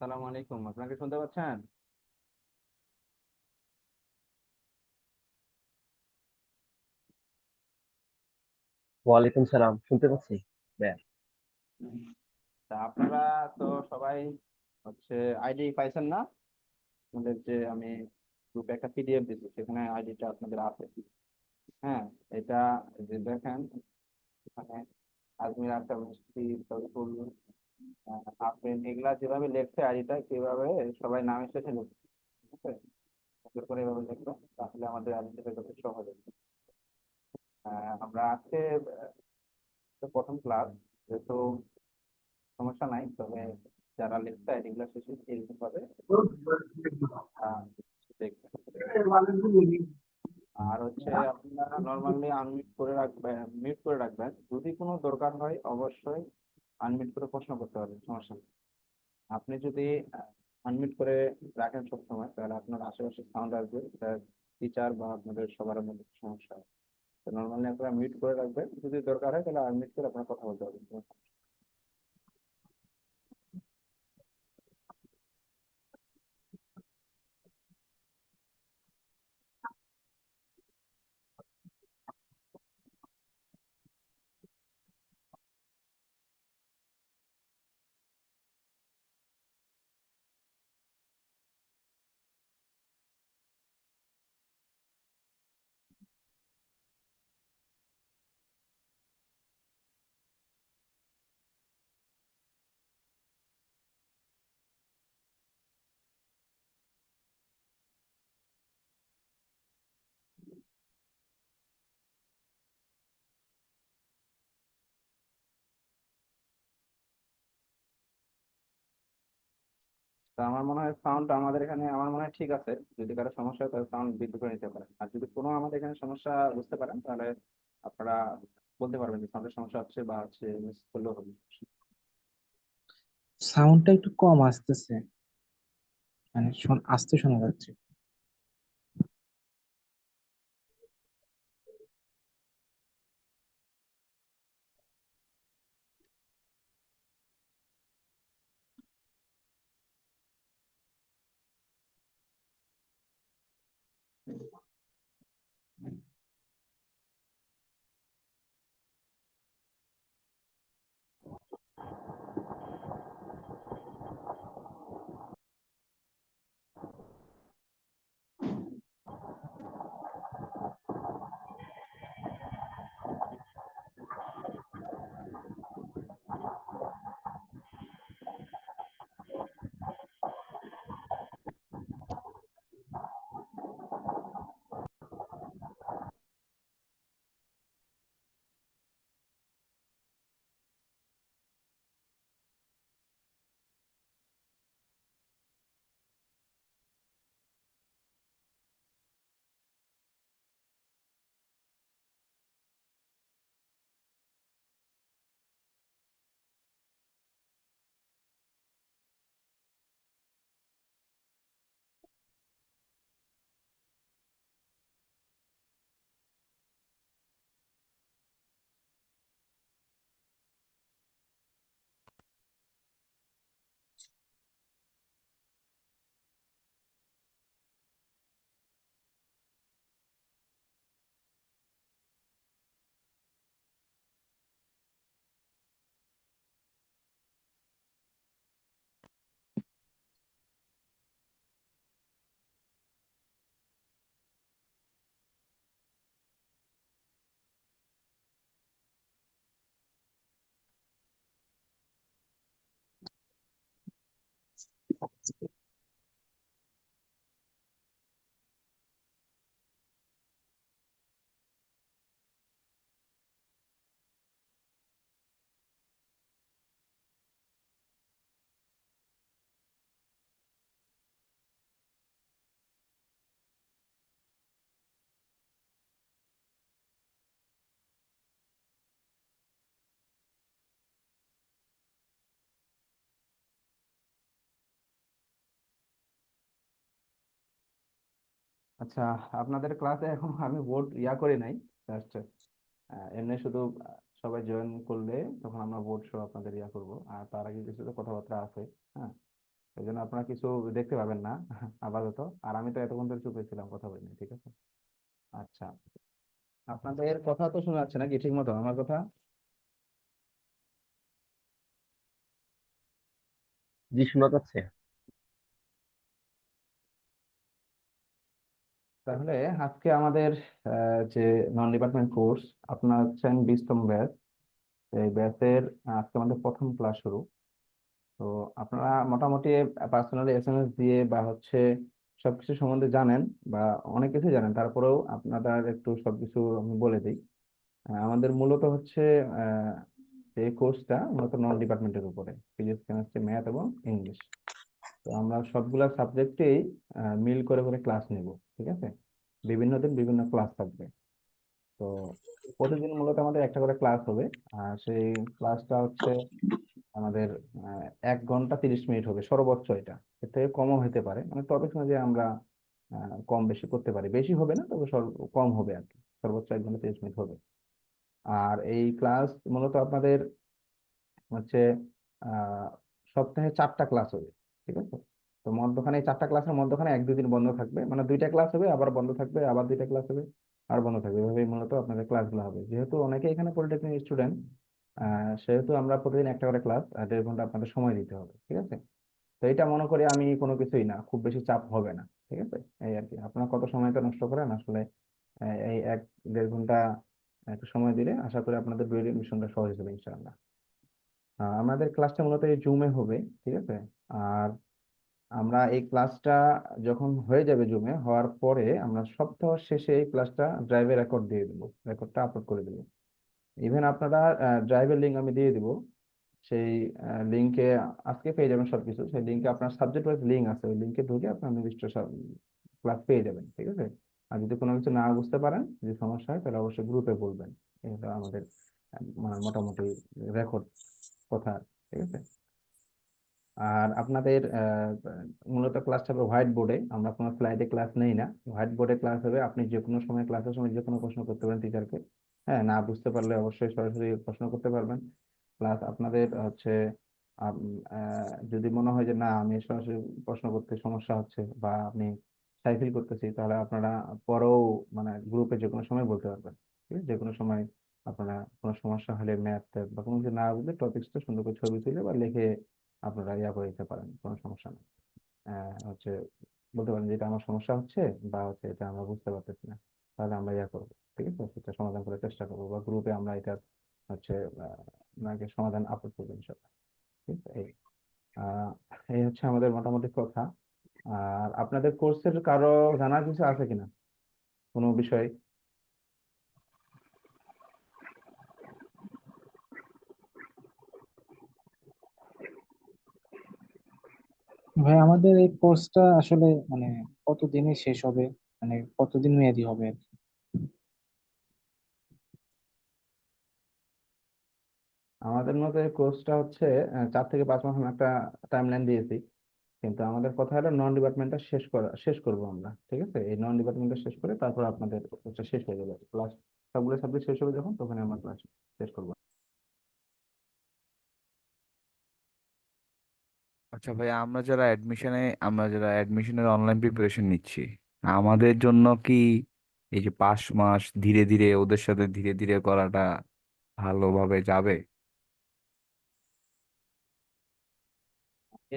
আসসালামু আলাইকুম, আপনাকে শুনতে পাচ্ছেন? ওয়ালাইকুম সালাম, শুনতে পাচ্ছি। ব্যাস। তা আপনারা তো সবাই হচ্ছে আইডি পাইছেন না? আমাদের যে আমি গ্রুপে একটা পিডিএফ দিচ্ছি, সেখানে আইডিটা আপনাদের আছে। হ্যাঁ, এটা যে দেখেন, মানে আজমির আক্তার মুফতি শরীফুল আফরিন এগুলা যেভাবে লেখছে আইডিটা সেভাবে সবাই নামের শেষে লিখছে। ঠিক আছে, সুন্দর করে এভাবে লিখবেন, তাহলে আমাদের আইডিটা যথেষ্ট সহজ হবে। আমরা আজকে প্রথম ক্লাস, যেহেতু সমস্যা নাই, তবে যারা লিখতে হয় এগুলো শেষে এরকম ভাবে আহ, দেখবেন। আর হচ্ছে আপনারা নর্মালি আনমিউট করে রাখবেন, মিউট করে রাখবেন। যদি কোনো দরকার হয় অবশ্যই আনমিউট করে প্রশ্ন করতে পারবেন, সমস্যা নেই। আপনি যদি আনমিউট করে রাখেন সবসময়, তাহলে আপনার আশেপাশে সাউন্ড আসবে, এটা টিচার বা আপনাদের সবার মধ্যে সমস্যা হয়। তো নর্মালি আপনারা মিউট করে রাখবেন, যদি দরকার হয় তাহলে আনমিউট করে আপনার কথা বলতে পারবেন। তা আমার মনে হয় সাউন্ড আমাদের এখানে, আমার মনে হয় ঠিক আছে। যদি কারো সমস্যা হয় তাহলে সাউন্ড বৃদ্ধি করে নিতে পারেন। আর যদি কোনো আমাদের এখানে সমস্যা বুঝতে পারেন, তাহলে আপনারা বলতে পারবেন যে সাউন্ডের সমস্যা হচ্ছে, বা হচ্ছে মিস করলেও হবে। সাউন্ডটা একটু কম আসতেছে, মানে আস্তে শোনা যাচ্ছে। আচ্ছা, আপনাদের ক্লাসে এখন আমি বোর্ড করি নাই, জাস্ট এমনি শুধু সবাই জয়েন করলে তখন আমরা বোর্ড সহ আপনাদের করবো। আর তার আগে কিছু তো কথাবার্তা আছে। হ্যাঁ, এই জন্য আপনারা কিছু দেখতে পাবেন না আপাতত। আর আমি তো এতক্ষণ ধরে চুপ ছিলাম, কথা বলিনি, ঠিক আছে। আচ্ছা, আপনাদের কথা তো শোনা যাচ্ছে নাকি ঠিক মতো আমার কথা? জি, শোনা যাচ্ছে। তাহলে আজকে আমাদের যে নন ডিপার্টমেন্ট কোর্স, আপনার হচ্ছেন 20তম ব্যাচ। এই ব্যাচের আজকে আমাদের প্রথম ক্লাস শুরু। তো আপনারা মোটামুটি পার্সোনালি এসএমএস দিয়ে বা হচ্ছে সবকিছু সম্বন্ধে জানেন, বা অনেক কিছু জানেন, তারপরেও আপনাদের একটু সবকিছু আমি বলে দিই। আমাদের মূলত হচ্ছে আহ, এই কোর্সটা মূলত নন ডিপার্টমেন্টের উপরে, ফিজিক্স, কেমিস্ট্রি, ম্যাথ এবং ইংলিশ। তো আমরা সবগুলা সাবজেক্টেই মিল করে করে ক্লাস নিব, ঠিক আছে। বিভিন্ন দিন বিভিন্ন ক্লাস থাকবে। তো প্রতিদিন মূলত আমাদের একটা করে ক্লাস হবে। আর সেই ক্লাসটা হচ্ছে আমাদের 1 ঘন্টা 30 মিনিট হবে সর্বোচ্চ। এটা এর থেকে কমও হতে পারে, মানে টপিক অনুযায়ী আমরা কম বেশি করতে পারি, বেশি হবে না, তবে কম হবে আর কি। সর্বোচ্চ 1 ঘন্টা 30 মিনিট হবে। আর এই ক্লাস মূলত আপনাদের হচ্ছে আহ সপ্তাহে 4টা ক্লাস হবে, ঠিক আছে। তো মধ্যখানে এই 4টা ক্লাসের মধ্যখানে 1-2 দিন বন্ধ থাকবে, মানে 2টা ক্লাস হবে আবার বন্ধ থাকবে, আবার 2টা ক্লাস হবে আর বন্ধ থাকবে, এভাবেই মূলত আপনাদের ক্লাসগুলো হবে। যেহেতু অনেকে এখানে পলিটেকনিক স্টুডেন্ট, সেহেতু আমরা প্রতিদিন একটা করে ক্লাস 1.5 ঘন্টা আপনাদের সময় দিতে হবে, ঠিক আছে। তো এটা মনে করি আমি কোনো কিছুই না, খুব বেশি চাপ হবে না, ঠিক আছে। এই আর কি, আপনারা কত সময়টা নষ্ট করেন আসলে। এই 1-1.5 ঘন্টা একটু সময় দিলে আশা করি আপনাদের ডুয়েল মিশনটা সহজ হবে ইনশাআল্লাহ। আমাদের ক্লাসটা মূলত এই জুমে হবে, ঠিক আছে। আর আমরা এই ক্লাসটা যখন হয়ে যাবে, জুমে হওয়ার পরে আমরা সপ্তাহ শেষে এই ক্লাসটা ড্রাইভে রেকর্ড দিয়ে দেবো, রেকর্ডটা আপলোড করে দেবো। ইভেন আপনারা ড্রাইভের লিঙ্ক আমি দিয়ে দিব। সেই লিঙ্কে আজকে পেয়ে যাবেন সবকিছু। সেই লিঙ্কে আপনার সাবজেক্ট ওয়াইজ লিঙ্ক আছে, ওই লিঙ্কে ঢুকে আপনার নির্দিষ্ট ক্লাস পেয়ে যাবেন, ঠিক আছে। আর যদি কোনো কিছু না বুঝতে পারেন, যদি সমস্যা হয়, তাহলে অবশ্যই গ্রুপে বলবেন। এটা আমাদের মানে মোটামুটি রেকর্ড কথা, ঠিক আছে। আর আপনাদের মূলত ক্লাসটা হবে হোয়াইট বোর্ডে, আমরা কোনো স্লাইডে ক্লাস নেই না। হোয়াইট বোর্ডে ক্লাস হবে, আপনি যে কোনো সময় ক্লাসের সময় যে কোনো প্রশ্ন করতে পারেন টিচারকে। হ্যাঁ, না বুঝতে পারলে অবশ্যই সরাসরি প্রশ্ন করতে পারবেন। প্লাস আপনাদের হচ্ছে যদি মনে হয় যে না আমি সরাসরি প্রশ্ন করতে সমস্যা হচ্ছে বা আপনি সাই ফিল করতেছি, তাহলে আপনারা পরেও মানে গ্রুপে যে কোনো সময় বলতে পারবেন, ঠিক আছে। যে কোনো সময় আপনারা কোনো সমস্যা হলে ম্যাথ বা কোনো কিছু না বুঝলে টপিকসটা সুন্দর করে ছবি তুলে বা লিখে আপনারা ইয়া করে দিতে পারেন, কোনো সমস্যা নেই। হচ্ছে বলতে পারেন যে এটা আমার সমস্যা হচ্ছে, বা হচ্ছে এটা আমরা বুঝতে পারতেছি না, তাহলে আমরা ইয়া করবো, ঠিক আছে, সেটা সমাধান করার চেষ্টা করবো, বা গ্রুপে আমরা এটা হচ্ছে আপনাকে সমাধান আপলোড করবো ইনশাল্লাহ, ঠিক আছে। আহ, এই হচ্ছে আমাদের মোটামুটি কথা। আর আপনাদের কোর্সের কারো জানার কিছু আছে কিনা কোনো বিষয়? ভাই আমাদের এই কোর্সটা আসলে মানে কতদিনে শেষ হবে, মানে কতদিন মেয়াদি হবে আর কি? আমাদের মধ্যে কোর্সটা হচ্ছে 4 থেকে 5 মাস আমি একটা টাইম লাইন দিয়েছি। কিন্তু আমাদের কথা হলো নন ডিপার্টমেন্টটা শেষ করবো আমরা, ঠিক আছে। এই নন ডিপার্টমেন্টটা শেষ করে তারপর আপনাদের কোর্সটা শেষ হয়ে যাবে, ক্লাস সবগুলো সাবজেক্ট শেষ হবে যখন, তখন আমরা ক্লাস শেষ করবো। আচ্ছা ভাই, আমরা যারা অ্যাডমিশনের অনলাইন প্রিপারেশন নিচ্ছি, আমাদের জন্য কি এই যে 5 মাস ধীরে ধীরে ওদের সাথে ধীরে ধীরে করাটা ভালোভাবে যাবে?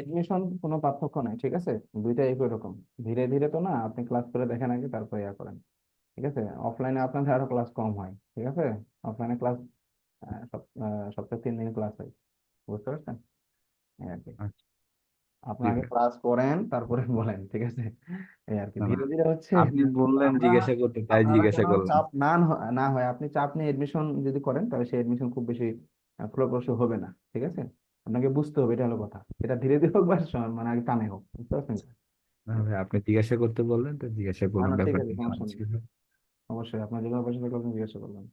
এডমিশন কোনো পার্থক্য নাই, ঠিক আছে। দুইটাই একই রকম। ধীরে ধীরে তো না, আপনি ক্লাস করে দেখেন আগে, তারপরে ইয়া করেন, ঠিক আছে। অফলাইনে আপনাদের আরো ক্লাস কম হয়, ঠিক আছে। অফলাইনে ক্লাস সপ্তাহে 3 দিন ক্লাস হয়, বুঝতে পারছেন, এই আর কি। আচ্ছা, আপনি জি আগে ভাই। ক্লাস করেন তারপরে বলেন, ঠিক আছে। এই আর কি, না, না, ধীরে ধীরে হচ্ছে। আপনি বললেন আমরা জিজ্ঞাসা করতে, তাই আপনারা জিজ্ঞাসা কোনো করলাম। চাপ না হয়, আপনি চাপ নিয়ে এডমিশন যদি করেন, তাহলে সেই এডমিশন খুব বেশি ফলপ্রসূ হবে না, ঠিক আছে। আপনাকে বুঝতে হবে, এটা হলো কথা। এটা ধীরে ধীরে হোক বা মানে আগে টানে হোক, বুঝতে পারছেন তো? না ভাই, আপনি জিজ্ঞাসা করতে বললেন তো জিজ্ঞাসা না করলাম, না, ঠিক আছে, ব্যাপারটা জানার সমস্যা নেই। ছিল। অবশ্যই আপনার যেগুলো পছন্দ করবেন জিজ্ঞাসা করবেন।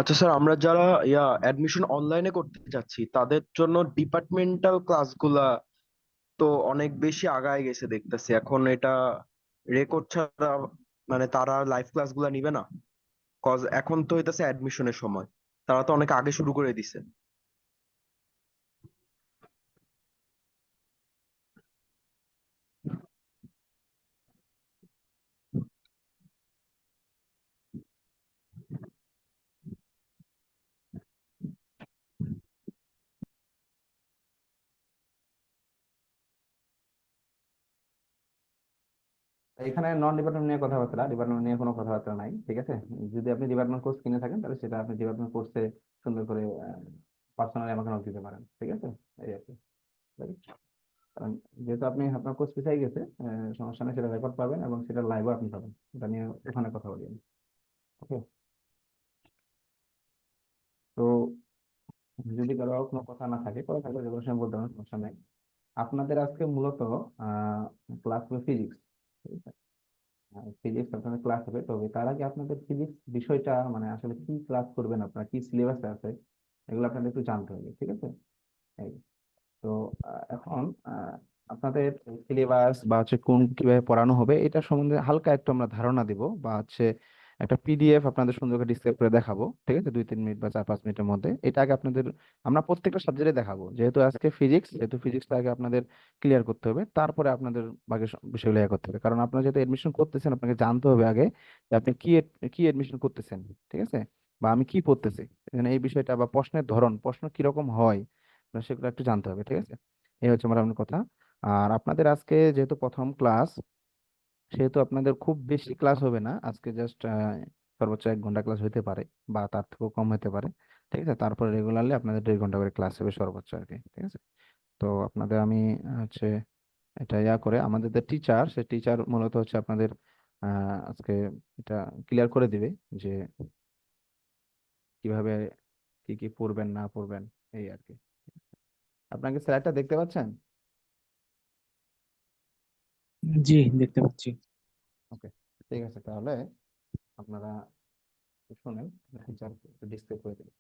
আচ্ছা স্যার, আমরা যারা অ্যাডমিশন অনলাইনে করতে যাচ্ছি তাদের জন্য ডিপার্টমেন্টাল ক্লাসগুলা তো অনেক বেশি আগায় গেছে দেখতেছি। এখন এটা রেকর্ড ছাড়া মানে তারা লাইভ ক্লাসগুলা নিবে না। কজ এখন তো হইতাছে অ্যাডমিশনের সময়, তারা তো অনেক আগে শুরু করে দিছে। এখানে নন ডিপার্টমেন্ট নিয়ে কথাবার্তা, ডিপার্টমেন্ট নিয়ে কোনো কথাবার্তা নাই, ঠিক আছে। যদি আপনি ডিপার্টমেন্ট কোর্স কিনে থাকেন তাহলে সেটা আপনি ডিপার্টমেন্ট কোর্সে সুন্দর করে পার্সোনালি আমাকে নোট দিতে পারেন, ঠিক আছে। এই আর কি। Right? কারণ যেহেতু আপনি আপনার কোর্স পিছাই গেছে, সমস্যা নেই, সেটা রেকর্ড পাবেন এবং সেটা লাইভও আপনি পাবেন। এটা নিয়ে ওখানে কথা বলি আমি। ওকে। তো যদি কারো কোনো কথা না থাকে, কথা থাকলে যে কোনো সময় বলতে পারেন, সমস্যা নেই। আপনাদের আজকে মূলত ক্লাস হবে ফিজিক্স, ঠিক আছে। ফিজিক্স আপনাদের ক্লাস হবে, তবে তার আগে আপনাদের ফিজিক্স বিষয়টা মানে আসলে কি ক্লাস করবেন, আপনারা কি সিলেবাসে আছে, এগুলো আপনাদের একটু জানতে হবে, ঠিক আছে। এই তো এখন আপনাদের সিলেবাস বা হচ্ছে কোন কিভাবে পড়ানো হবে এটা সম্বন্ধে হালকা একটু আমরা ধারণা দিব, বা হচ্ছে একটা পিডিএফ আপনাদের সুন্দর করে ডিসপ্লে করে দেখাবো, ঠিক আছে, 2-3 মিনিট বা 4-5 মিনিটের মধ্যে। এটা আগে আপনাদের আমরা প্রত্যেকটা সাবজেক্টে দেখাবো, যেহেতু আজকে ফিজিক্স, যেহেতু ফিজিক্সটা আগে আপনাদের ক্লিয়ার করতে হবে, তারপরে আপনাদের বাকি বিষয়গুলো ইয়ে করতে হবে। কারণ আপনারা যেহেতু এডমিশন করতেছেন, আপনাকে জানতে হবে আগে যে আপনি কি এডমিশন করতেছেন, ঠিক আছে, বা আমি কি পড়তেছি এখানে, এই বিষয়টা বা প্রশ্নের ধরন, প্রশ্ন কিরকম হয়, সেগুলো একটু জানতে হবে, ঠিক আছে। এই হচ্ছে আমার আপনার কথা। আর আপনাদের আজকে যেহেতু প্রথম ক্লাস, সেহেতু আপনাদের খুব বেশি ক্লাস হবে না আজকে, জাস্ট সর্বোচ্চ 1 ঘন্টা ক্লাস হতে পারে, বা তার থেকেও কম হতে পারে, ঠিক আছে। তারপরে রেগুলারলি আপনাদের 1.5 ঘন্টা করে ক্লাস হবে সর্বোচ্চ আর কি, ঠিক আছে। তো আপনাদের আমি হচ্ছে এটা ইয়া করে আমাদের যে টিচার, সে টিচার মূলত হচ্ছে আপনাদের আজকে এটা ক্লিয়ার করে দিবে যে কিভাবে কি কি পড়বেন না পড়বেন, এই আর কি। আপনাকে স্লাইডটা দেখতে পাচ্ছেন? জি, দেখতে পাচ্ছি। ওকে, ঠিক আছে, তাহলে আপনারা শুনেন, টিচার ডিসপ্লে করে দেবেন।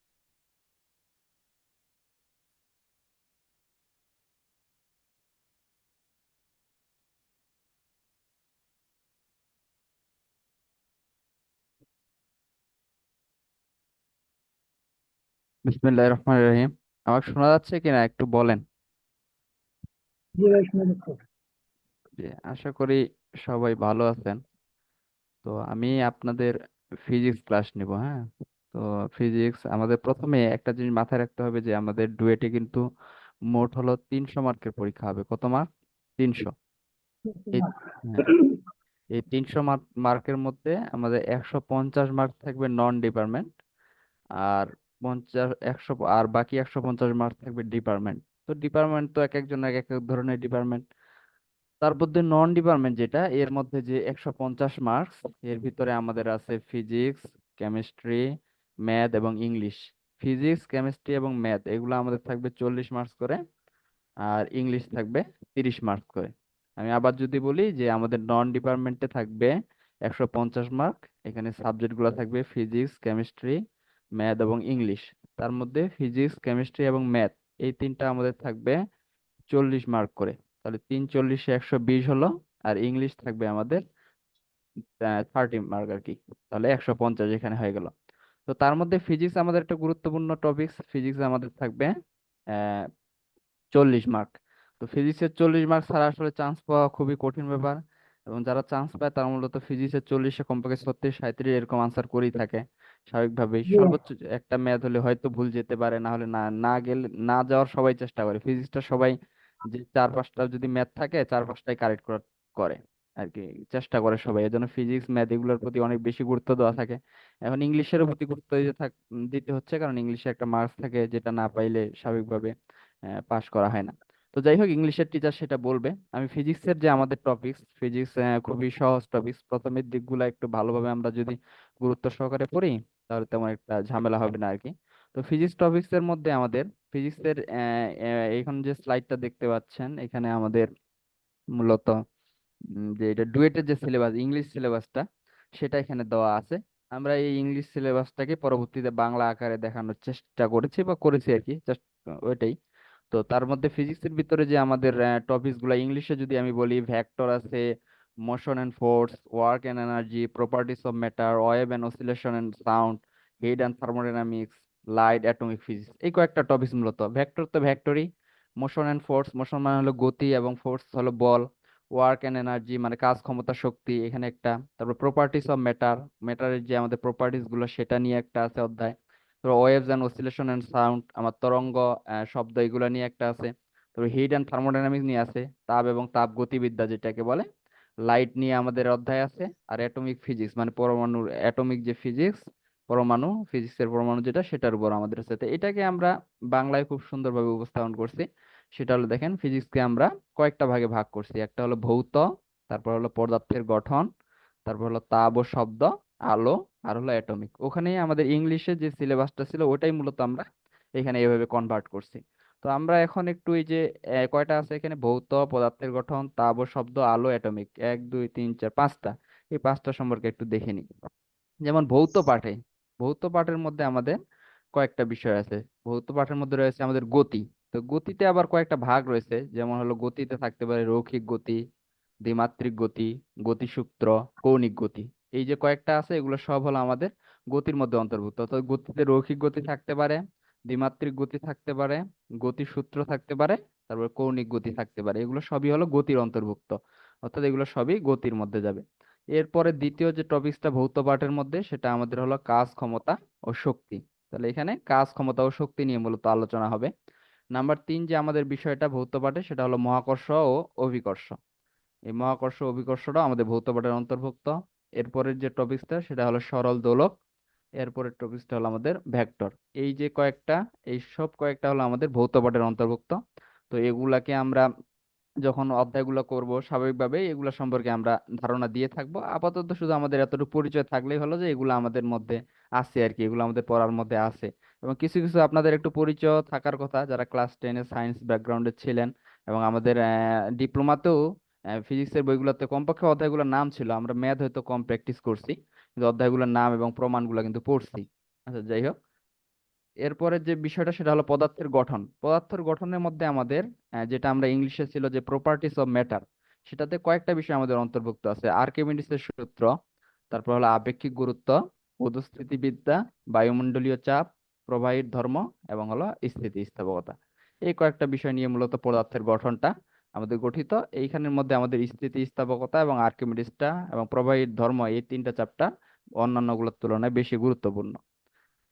বিসমিল্লাহির রহমানির রহিম। আমাকে শোনা যাচ্ছে কিনা একটু বলেন। জি ভাই, শুনে যাচ্ছে। জি, আশা করি সবাই ভালো আছেন। তো আমি আপনাদের ফিজিক্স ক্লাস নিব, হ্যাঁ। তো ফিজিক্স আমাদের প্রথমে একটা জিনিস মাথায় রাখতে হবে যে আমাদের ডুয়েটে কিন্তু মোট হলো 300 মার্কের পরীক্ষা হবে। কত মার্ক? 300। এই হ্যাঁ, এই 300 মার্কের মধ্যে আমাদের 150 মার্ক থাকবে নন ডিপার্টমেন্ট, আর 50 100 আর বাকি 150 মার্ক থাকবে ডিপার্টমেন্ট। তো ডিপার্টমেন্ট তো এক একজন এক এক ধরনের ডিপার্টমেন্ট। তার মধ্যে নন ডিপার্টমেন্ট যেটা, এর মধ্যে যে 150 মার্কস, এর ভিতরে আমাদের আছে ফিজিক্স, কেমিস্ট্রি, ম্যাথ এবং ইংলিশ। ফিজিক্স, কেমিস্ট্রি এবং ম্যাথ এগুলো আমাদের থাকবে 40 মার্কস করে, আর ইংলিশ থাকবে 30 মার্কস করে। আমি আবার যদি বলি যে আমাদের নন ডিপার্টমেন্টে থাকবে 150 মার্ক। এখানে সাবজেক্টগুলো থাকবে ফিজিক্স, কেমিস্ট্রি, ম্যাথ এবং ইংলিশ। তার মধ্যে ফিজিক্স, কেমিস্ট্রি এবং ম্যাথ এই তিনটা আমাদের থাকবে 40 মার্ক করে। তাহলে 3 × 40 = 120 হলো। আর ইংলিশ থাকবে আমাদের 30 মার্ক আর কি। তাহলে 150 এখানে হয়ে গেল। তো তার মধ্যে ফিজিক্স আমাদের একটা গুরুত্বপূর্ণ টপিক। ফিজিক্স আমাদের থাকবে 40 মার্ক। তো ফিজিক্সের 40 মার্ক ছাড়া আসলে চান্স পাওয়া খুবই কঠিন ব্যাপার, এবং যারা চান্স পায় তারা মূলত ফিজিক্সের 40-এ কমপক্ষে 36-37 এরকম আনসার করেই থাকে স্বাভাবিকভাবেই। জি ভাই। সর্বোচ্চ একটা ম্যাথ হলে হয়তো ভুল যেতে পারে, না হলে না না গেলে না যাওয়ার সবাই চেষ্টা করে। ফিজিক্সটা সবাই যে 4-5টা যদি ম্যাথ থাকে 4-5টাই কারেক্ট করে আর কি, চেষ্টা করে সবাই। এজন্য ফিজিক্স, ম্যাথ এগুলোর প্রতি অনেক বেশি গুরুত্ব দেওয়া থাকে। এখন ইংলিশের প্রতি গুরুত্ব দিতে হচ্ছে, কারণ ইংলিশে একটা মার্কস থাকে যেটা না পাইলে স্বাভাবিকভাবে পাস করা হয় না। তো যাই হোক, ইংলিশের টিচার সেটা বলবে। আমি ফিজিক্সের যে আমাদের টপিকস, ফিজিক্স খুবই সহজ টপিকস। প্রথমের দিকগুলো একটু ভালোভাবে আমরা যদি গুরুত্ব সহকারে পড়ি তাহলে তেমন একটা ঝামেলা হবে না আর কি। তো ফিজিক্স টপিকস এর মধ্যে আমাদের ফিজিক্সের এখন যে স্লাইডটা দেখতে পাচ্ছেন, এখানে আমাদের মূলত যে এটা ডুয়েটের যে সিলেবাস, ইংলিশ সিলেবাসটা, সেটা এখানে দেওয়া আছে। আমরা এই ইংলিশ সিলেবাসটাকে পরবর্তীতে বাংলা আকারে দেখানোর চেষ্টা করেছি বা করেছি আর কি, জাস্ট ওইটাই। তো তার মধ্যে ফিজিক্সের ভিতরে যে আমাদের টপিকস গুলা, ইংলিশে যদি আমি বলি ভেক্টর আছে, motion and force, work and energy, properties of matter, wave and oscillation and sound, heat and thermodynamics, light, atomic physics, এই কয়েকটা টপিক মূলত। ভেক্টর তো ভেক্টরই, মোশন অ্যান্ড ফোর্স, মোশন মানে হলো গতি এবং ফোর্স হলো বল, ওয়ার্ক অ্যান্ড এনার্জি মানে কাজ, ক্ষমতা, শক্তি এখানে একটা। তারপর প্রপার্টিস অফ ম্যাটার, ম্যাটারের যে আমাদের প্রপার্টিস গুলো সেটা নিয়ে একটা আছে অধ্যায়। তারপর waves and oscillation and sound, আমার তরঙ্গ, শব্দ, এগুলো নিয়ে একটা আছে। তারপর হিট অ্যান্ড থার্মোডাইনামিক্স নিয়ে আছে, তাপ এবং তাপ গতিবিদ্যা যেটাকে বলে। লাইট নিয়ে আমাদের অধ্যায় আছে। আর অ্যাটমিক ফিজিক্স মানে পরমাণুর অ্যাটমিক যে ফিজিক্স, পরমাণু ফিজিক্সের পরমাণু যেটা, সেটার উপর আমাদের আছে। তো এটাকে আমরা বাংলায় খুব সুন্দরভাবে উপস্থাপন করছি। সেটা হলো দেখেন, ফিজিক্সকে আমরা কয়েকটা ভাগে ভাগ করছি। একটা হলো ভৌত, তারপর হলো পদার্থের গঠন, তারপর হলো তাপ ও শব্দ, আলো, আর হলো অ্যাটমিক। ওখানেই আমাদের ইংলিশে যে সিলেবাসটা ছিল ওটাই মূলত আমরা এখানে এভাবে কনভার্ট করছি। তো আমরা এখন একটু এই যে কয়টা আছে এখানে, ভৌত, পদার্থের গঠন, তাপ ও শব্দ, আলো, অ্যাটমিক, 1 2 3 4 5টা, এই 5টা সম্পর্কে একটু দেখে নিই। যেমন ভৌত পাঠের মধ্যে আমাদের কয়েকটা বিষয় আছে। ভৌত পাঠের মধ্যে রয়েছে আমাদের গতি। তো গতিতে আবার কয়েকটা ভাগ রয়েছে, যেমন হলো গতিতে থাকতে পারে রৈখিক গতি, দ্বিমাত্রিক গতি, গতিসূত্র, কৌণিক গতি। এই যে কয়েকটা আছে এগুলো সব হলো আমাদের গতির মধ্যে অন্তর্ভুক্ত। তো গতিতে রৈখিক গতি থাকতে পারে, দ্বিমাত্রিক গতি থাকতে পারে, গতিসূত্র থাকতে পারে, তারপর কৌণিক গতি থাকতে পারে। এগুলো সবই হলো গতির অন্তর্ভুক্ত, অর্থাৎ এগুলো সবই গতির মধ্যে যাবে। এরপরে দ্বিতীয় যে টপিকসটা ভৌত পাঠের মধ্যে, সেটা আমাদের হলো কাজ, ক্ষমতা ও শক্তি। তাহলে এখানে কাজ, ক্ষমতা ও শক্তি নিয়ে মূলত আলোচনা হবে। নাম্বার 3 যে আমাদের বিষয়টা ভৌত পাঠে, সেটা হলো মহাকর্ষ ও অভিকর্ষ। এই মহাকর্ষ অভিকর্ষটা আমাদের ভৌত পাঠের অন্তর্ভুক্ত। এরপরের যে টপিকসটা সেটা হলো সরল দোলক। এরপরের টপিকসটা হলো আমাদের ভেক্টর। এই যে কয়েকটা, এই সব কয়েকটা হলো আমাদের ভৌত পাঠের অন্তর্ভুক্ত। তো এগুলাকে আমরা যখন অধ্যায়গুলো করব স্বাভাবিকভাবে এগুলো সম্পর্কে আমরা ধারণা দিয়ে থাকবো। আপাতত শুধু আমাদের এতটুকু পরিচয় থাকলেই হলো যে এগুলো আমাদের মধ্যে আছে আর কি, এগুলো আমাদের পড়ার মধ্যে আছে। এবং কিছু কিছু আপনাদের একটু পরিচয় থাকার কথা যারা ক্লাস 10-এ সায়েন্স ব্যাকগ্রাউন্ডে ছিলেন, এবং আমাদের ডিপ্লোমাতেও ফিজিক্সের বইগুলোতে কমপক্ষে অধ্যায়গুলোর নাম ছিল। আমরা ম্যাথ হয়তো কম প্র্যাকটিস করছি, কিন্তু অধ্যায়গুলোর নাম এবং প্রমাণগুলো কিন্তু পড়ছি। আচ্ছা, যাই হোক, এরপরে যে বিষয়টা সেটা হলো পদার্থের গঠন। পদার্থের গঠনের মধ্যে আমাদের যেটা আমরা ইংলিশে ছিল যে প্রপার্টিস অফ ম্যাটার, সেটাতে কয়েকটা বিষয় আমাদের অন্তর্ভুক্ত আছে। আর্কিমিডিসের সূত্র, তারপর হলো আপেক্ষিক গুরুত্ব, পৌতস্থিতিবিদ্যা, বায়ুমণ্ডলীয় চাপ, প্রবাহীর ধর্ম, এবং হলো স্থিতিস্থাপকতা। এই কয়েকটা বিষয় নিয়ে মূলত পদার্থের গঠনটা আমাদের গঠিত। এইখানের মধ্যে আমাদের স্থিতিস্থাপকতা এবং আর্কিমিডিসটা এবং প্রবাহীর ধর্ম, এই 3টা চ্যাপ্টার অন্যান্যগুলোর তুলনায় বেশি গুরুত্বপূর্ণ।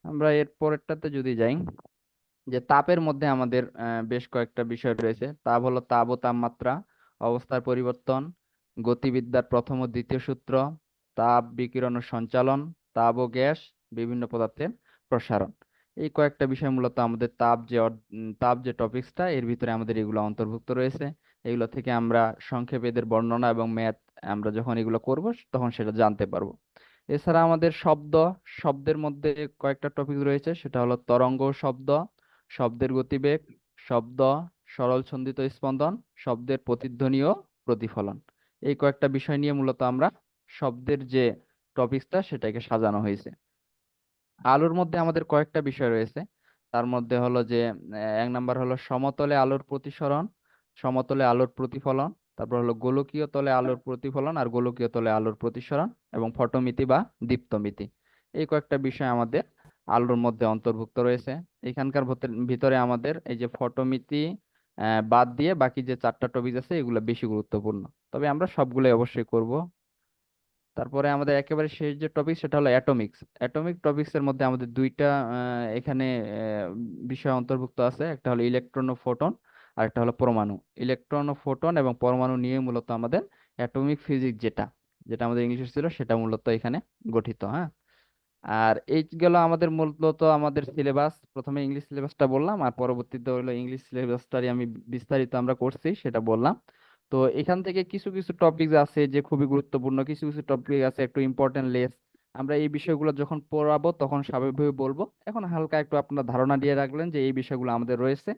আমরা এর পরেরটাতে যদি যাই, যে তাপের মধ্যে আমাদের বেশ কয়েকটা বিষয় রয়েছে। তাপ হলো তাপ ও তাপমাত্রা, অবস্থার পরিবর্তন, গতিবিদ্যার প্রথম ও দ্বিতীয় সূত্র, তাপ বিকিরণ ও সঞ্চালন, তাপ ও গ্যাস, বিভিন্ন পদার্থের প্রসারণ। এই কয়েকটা বিষয় মূলত আমাদের তাপ যে টপিকসটা, এর ভিতরে আমাদের এগুলো অন্তর্ভুক্ত রয়েছে। এগুলো থেকে আমরা সংক্ষেপে এদের বর্ণনা এবং ম্যাথ আমরা যখন এগুলো করব তখন সেটা জানতে পারবো। এছাড়া আমাদের শব্দের মধ্যে কয়েকটা টপিক রয়েছে, সেটা হলো তরঙ্গ ও শব্দ, শব্দের গতিবেগ, শব্দ, সরল ছন্দিত স্পন্দন, শব্দের প্রতিধ্বনি ও প্রতিফলন। এই কয়েকটা বিষয় নিয়ে মূলত আমরা শব্দের যে টপিকসটা সেটাকে সাজানো হয়েছে। আলোর মধ্যে আমাদের কয়েকটা বিষয় রয়েছে। তার মধ্যে হলো যে 1 নাম্বার হলো সমতলে আলোর প্রতিসরণ, সমতলে আলোর প্রতিফলন, তারপর হলো গোলকীয় তলে আলোর প্রতিফলন আর গোলকীয় তলে আলোর প্রতিসরণ, এবং ফটোমিতি বা দীপ্তমিতি। এই কয়েকটা বিষয় আমাদের আলোর মধ্যে অন্তর্ভুক্ত রয়েছে। এখানকার ভিতরে আমাদের এই যে ফটোমিতি বাদ দিয়ে বাকি যে 4টা টপিক আছে এগুলো বেশি গুরুত্বপূর্ণ, তবে আমরা সবগুলোই অবশ্যই করব। তারপরে আমাদের একেবারে শেষ যে টপিক সেটা হলো অ্যাটমিক্স। অ্যাটমিক টপিক্স এর মধ্যে আমাদের দুইটা এখানে বিষয় অন্তর্ভুক্ত আছে, একটা হলো ইলেকট্রন ও ফোটন, আর একটা হলো পরমাণু। ইলেকট্রন ও ফোটন এবং পরমাণু নিয়ে মূলত আমাদের অ্যাটমিক ফিজিক্স যেটা যেটা আমাদের ইংলিশে ছিল সেটা মূলত এখানে গঠিত। হ্যাঁ, আর এই গেল আমাদের মূলত আমাদের সিলেবাস। প্রথমে ইংলিশ সিলেবাসটা বললাম, আর পরবর্তীতে হলো ইংলিশ সিলেবাসটারই আমি বিস্তারিত আমরা করছি সেটা বললাম। তো এখান থেকে কিছু কিছু টপিক আছে যে খুবই গুরুত্বপূর্ণ, কিছু কিছু টপিক আছে একটু ইম্পর্টেন্ট লেস। আমরা এই বিষয়গুলো যখন পড়াবো তখন স্বাভাবিকভাবে বলবো। এখন হালকা একটু আপনার ধারণা দিয়ে রাখলেন যে এই বিষয়গুলো আমাদের রয়েছে।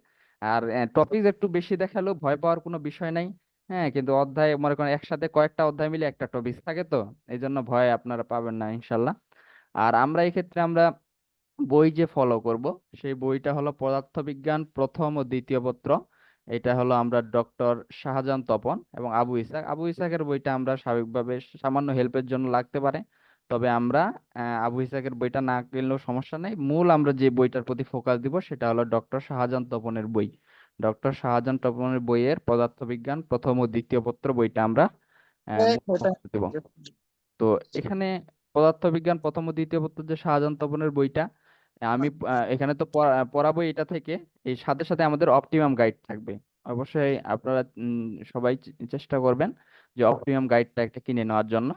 আর টপিক একটু বেশি দেখালেও ভয় পাওয়ার কোনো বিষয় নাই। হ্যাঁ, কিন্তু অধ্যায় মনে করেন একসাথে কয়েকটা অধ্যায় মিলে একটা টপিক থাকে, তো এই জন্য ভয় আপনারা পাবেন না ইনশাল্লাহ। আর আমরা এই ক্ষেত্রে আমরা বই যে ফলো করব সেই বইটা হলো পদার্থবিজ্ঞান প্রথম ও দ্বিতীয় পত্র। এটা হলো আমরা ডক্টর শাহজাহান তপন এবং আবু ইসাক। আবু ইসাকের বইটা আমরা স্বাভাবিকভাবে সামান্য হেল্পের জন্য লাগতে পারে, তবে আমরা আবু ইসাকের বইটা না কিনলেও সমস্যা নেই। মূল আমরা যে বইটার প্রতি ফোকাস দিব সেটা হলো ডক্টর শাহজাহান তপনের বই। ডক্টর শাহজাহান তপনের বইয়ের পদার্থবিজ্ঞান প্রথম ও দ্বিতীয় পত্র বইটা আমরা মূল ফোকাস দেব। তো এখানে পদার্থবিজ্ঞান প্রথম ও দ্বিতীয় পত্র যে শাহজাহান তপনের বইটা, আমি এখানে তো পড়াবো এটা থেকে, এই সাথে সাথে আমাদের অপটিমাম গাইড থাকবে। অবশ্যই আপনারা সবাই চেষ্টা করবেন যে অপটিমাম গাইডটা একটা কিনে নেওয়ার জন্য।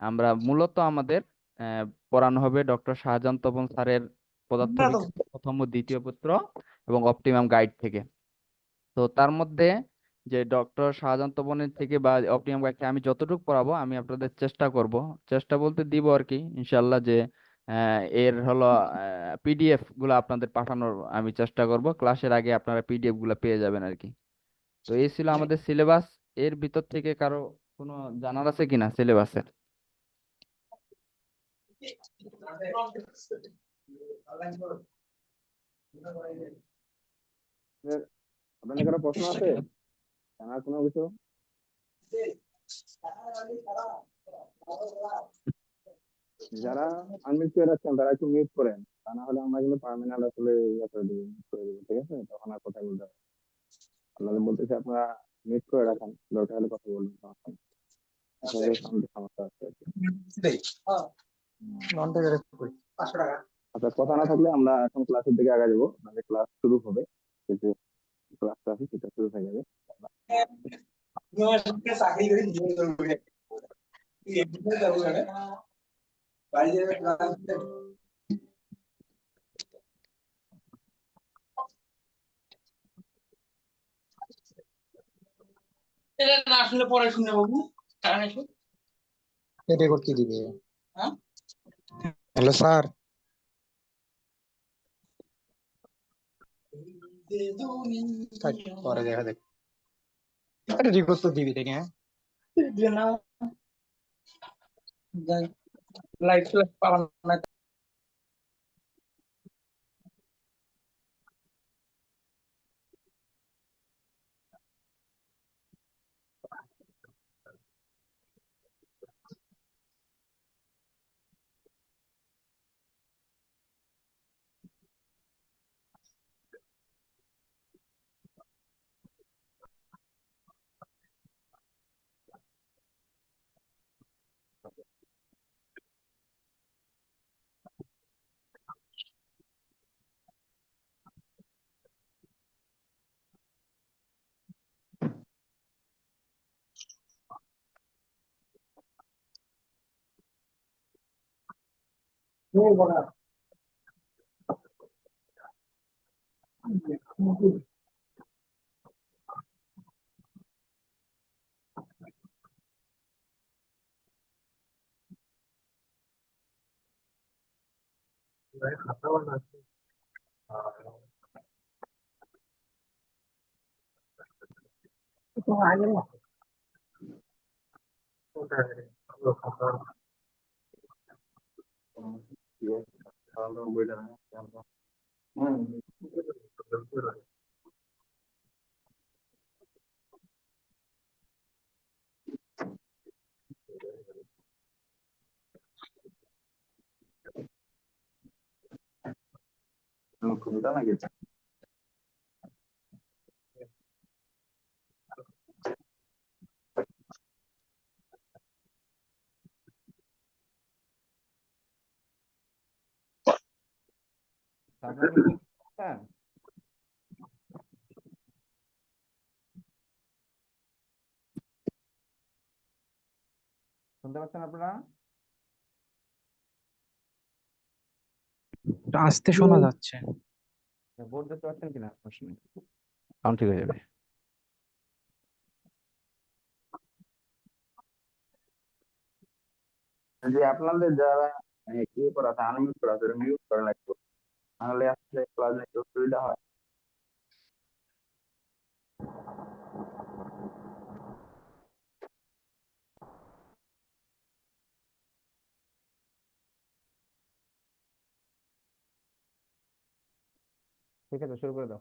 আমরা মূলত আমাদের পড়ানো হবে ডক্টর শাহজাহান তপন স্যারের পদার্থবিজ্ঞান প্রথম ও দ্বিতীয় পত্র এবং অপটিমাম গাইড থেকে। তো তার মধ্যে যে ডক্টর শাহজাহান তপনের থেকে বা অপটিমাম গাইডকে আমি যতটুকু পড়াবো আমি আপনাদের চেষ্টা করব, চেষ্টা বলতে দিব আর কি, ইনশাল্লাহ যে এর হলো পিডিএফ গুলো আপনাদের পাঠানোর আমি চেষ্টা করব। ক্লাসের আগে আপনারা পিডিএফ গুলো পেয়ে যাবেন আর কি। তো এই ছিল আমাদের সিলেবাস। এর ভিতর থেকে কারো কোনো জানার আছে কিনা সিলেবাসের? আপনাদের কারো প্রশ্ন আছে, জানার কোনো কিছু? যারা আনমিউট করে রাখছেন তারা একটু মিউট করেন, তা না হলে আমরা কিন্তু পার্মানেন্ট আসলে ইয়ে করে দিব, mute করে দিব, ঠিক আছে? তখন আর কথা বলতে হবে না। আপনাদের বলতেছে আপনারা মিউট করে রাখেন, দরকার হলে কথা বলবেন, সমস্যা নেই। আসলে সাউন্ডের সমস্যা আছে আর কি। আচ্ছা, কথা না থাকলে আমরা এখন ক্লাসের দিকে আগে যাবো, আমাদের ক্লাস শুরু হবে। যে ক্লাসটা আছে সেটা শুরু হয়ে যাবে। রেকর্ড কি দিবে? হ্যালো স্যার, পরে দেখা যাক। একটা রেকর্ড তো দিবি থেকে, হ্যাঁ লাইভ পালাম না। কবিতা নাকি? আপনারা কি হ্যাঁ, শুনতে পাচ্ছেন আপনারা? আস্তে শোনা যাচ্ছে। বোর্ড দেখতে পাচ্ছেন কিনা? প্রশ্ন নেই। সাউন্ড ঠিক হয়ে যাবে। যে আপনাদের যারা কি করা আছে, আনমিউট করা আছে, মিউট করেন একটু, তাহলে আসলে ক্লাসে একটু সুবিধা হয়। ঠিক আছে, শুরু করে দাও।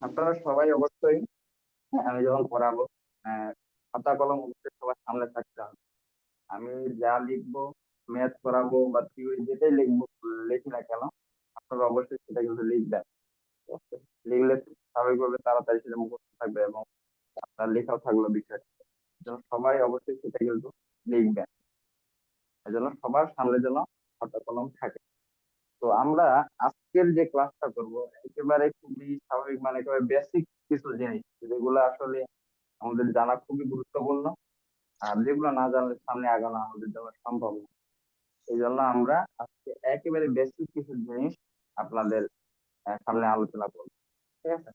আপনারা সবাই অবশ্যই, হ্যাঁ, আমি যখন পড়াবো খাতা কলম অবশ্যই সবার সামনে থাকতে হবে। আমি যা লিখবো, ম্যাথ করাবো বা থিওরি যেটাই লিখবো, লিখি না কেন, আপনারা অবশ্যই সেটা কিন্তু লিখবেন। ঠিক আছে? লিখলে স্বাভাবিকভাবে তাড়াতাড়ি সেটা মুখস্থ থাকবে এবং আপনার লেখাও থাকলো বিষয়টা। যেন সবাই অবশ্যই সেটা কিন্তু লিখবেন, এজন্য সবার সামনে যেন খাতা কলম থাকে। তো আমরা আজকের যে ক্লাসটা করব একেবারে খুবই স্বাভাবিক, মানে একেবারে বেসিক কিছু জিনিস যেগুলো আসলে আমাদের জানা খুবই গুরুত্বপূর্ণ, আর যেগুলো না জানলে সামনে আগানো আমাদের জন্য সম্ভব না। এই জন্য আমরা আজকে একেবারে বেসিক কিছু জিনিস আপনাদের সামনে আলোচনা করবো। ঠিক আছে?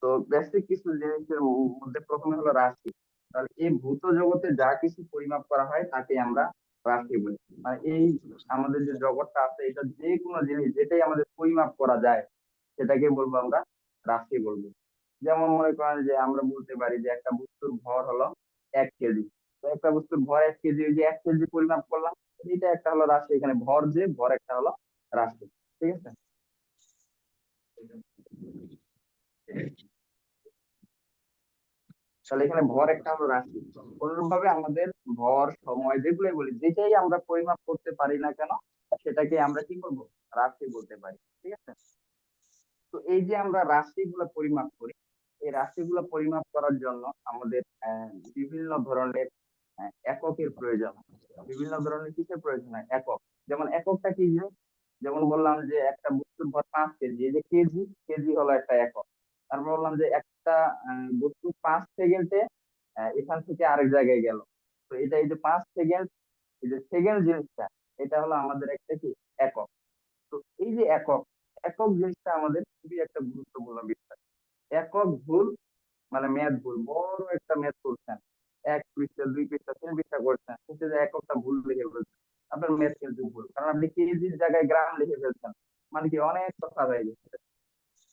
তো বেসিক কিছু জিনিসের মধ্যে প্রথমে হলো রাশি। তাহলে এই ভৌত জগতে যা কিছু পরিমাপ করা হয় তাকে আমরা রাশি বলি। মানে এই আমাদের যে জগৎটা আছে, এটা যে কোনো জিনিস যেটাই আমাদের পরিমাপ করা যায় সেটাকে বলবো আমরা রাশি বলবো। যেমন মনে করেন যে আমরা বলতে পারি যে একটা বস্তুর ভর হলো 1 কেজি। তো একটা বস্তুর ভর 1 কেজি, ওই যে 1 কেজি পরিমাপ করলাম, এটা একটা হলো রাশি। এখানে ভর, যে ভর একটা হলো রাশি। ঠিক আছে? তাহলে এখানে ভর একটা হলো রাশি। অনুরূপ ভাবে আমাদের ভর, সময়, যেগুলোই বলি, যেটাই আমরা পরিমাপ করতে পারি না কেন সেটাকে আমরা কি বলবো, রাশি বলতে পারি। ঠিক আছে? তো এই যে আমরা রাশিগুলো পরিমাপ করি, এই রাশিগুলো পরিমাপ করার জন্য আমাদের বিভিন্ন ধরনের এককের প্রয়োজন হয়। বিভিন্ন ধরনের কিসের প্রয়োজন হয়? একক। যেমন এককটা কি জিনিস? যেমন বললাম যে একটা বস্তুর ভর 5 কেজি, এই যে কেজি, কেজি হলো একটা একক। তারপর বললাম যে একটা বস্তু 5 সেকেন্ডে এখান থেকে আরেক জায়গায় গেল। তো এটা, এই যে 5 সেকেন্ড, এই যে সেকেন্ড জিনিসটা, এটা হলো আমাদের একটা কি, একক। তো এই যে একক, একক জিনিসটা আমাদের খুবই একটা গুরুত্বপূর্ণ বিষয়। একক ভুল মানে ম্যাথ ভুল, বড় একটা ম্যাথ করছেন, 1 পৃষ্ঠা, 2 পৃষ্ঠা, 3 পৃষ্ঠা করছেন, সেটা যে এককটা ভুল লিখে ফেলছেন, আপনার ম্যাথ কিন্তু ভুল, কারণ আপনি কেজির জায়গায় গ্রাম লিখে ফেলছেন। মানে কি, অনেক কথা হয়ে গেছে।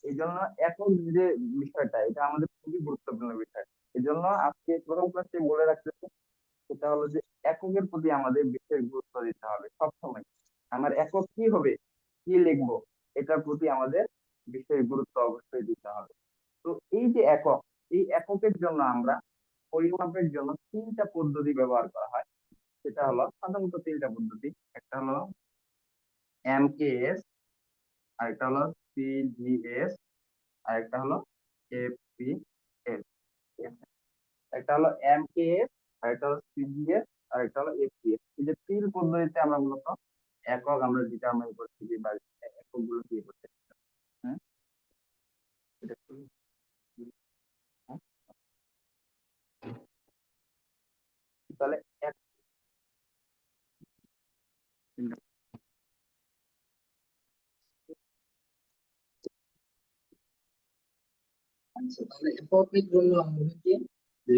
এই জন্য একক যে বিষয়টা, এটা আমাদের খুবই গুরুত্বপূর্ণ বিষয়। এই জন্য আজকে প্রথম ক্লাসে বলে রাখতেছি, সেটা হলো যে এককের প্রতি আমাদের বিশেষ গুরুত্ব দিতে হবে সবসময়। আমার একক কি হবে, কি লিখবো, এটার প্রতি আমাদের বিশেষ গুরুত্ব অবশ্যই দিতে হবে। তো এই যে একক, এই এককের জন্য আমরা পরিমাপের জন্য 3টা পদ্ধতি ব্যবহার করা হয়। সেটা হলো সাধারণত 3টা পদ্ধতি। একটা হলো MKS, আরেকটা হলো CGS, আরেকটা হলো FPS। ঠিক আছে? একটা হলো MKS, আরেকটা হলো CGS, আরেকটা হলো FPS। এই যে 3 পদ্ধতিতে আমরা মূলত একক আমরা ডিটারমাইন করছি যে, বা একক গুলো দিয়ে করতে। হ্যাঁ, এটা কি? হ্যাঁ? তাহলে এক, আচ্ছা, তাহলে এককের জন্য আমাদেরকে যে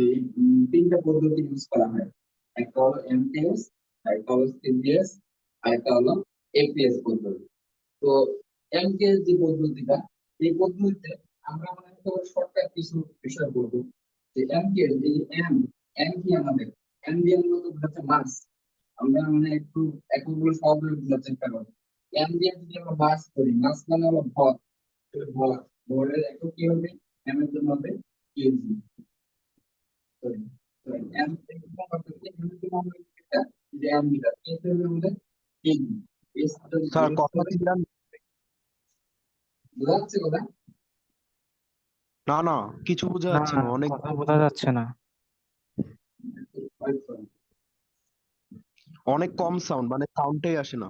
3টা পদ্ধতি ইউজ করা হয়, একটা হলো এমটিএস, একটা হলো সিজিএস, আর একটা হলো এপিএস পদ্ধতি। তো এমটিএস যে পদ্ধতিটা, এই পদ্ধতিতে আমরা মানে শর্টকাট কিছু বিষয় বলবো। যে এমটিএস, এই যে এম, এম কি আমাদের, এম দিয়ে মূলত বোঝাচ্ছে মাস। আমরা মানে একটু এককগুলো সহজে বোঝার চেষ্টা করবো। এম দিয়ে যদি আমরা মাস করি, মাস মানে হলো ভর। ভর, ভরের একক কি হবে? এম এর জন্য হবে কেজি। সরি, এম এর জন্য হবে কি? এম এর জন্য হবে এটা, যে এম মিটার, এস এর জন্য হবে কেজি। এস যদি স্যার এস কথা হবে, ক্লিয়ার? বোঝা যাচ্ছে কথা? না না, কিছু বোঝা না, যাচ্ছে না, অনেক কথা বোঝা যাচ্ছে না। অনেক কম সাউন্ড, মানে সাউন্ডটাই আসে না।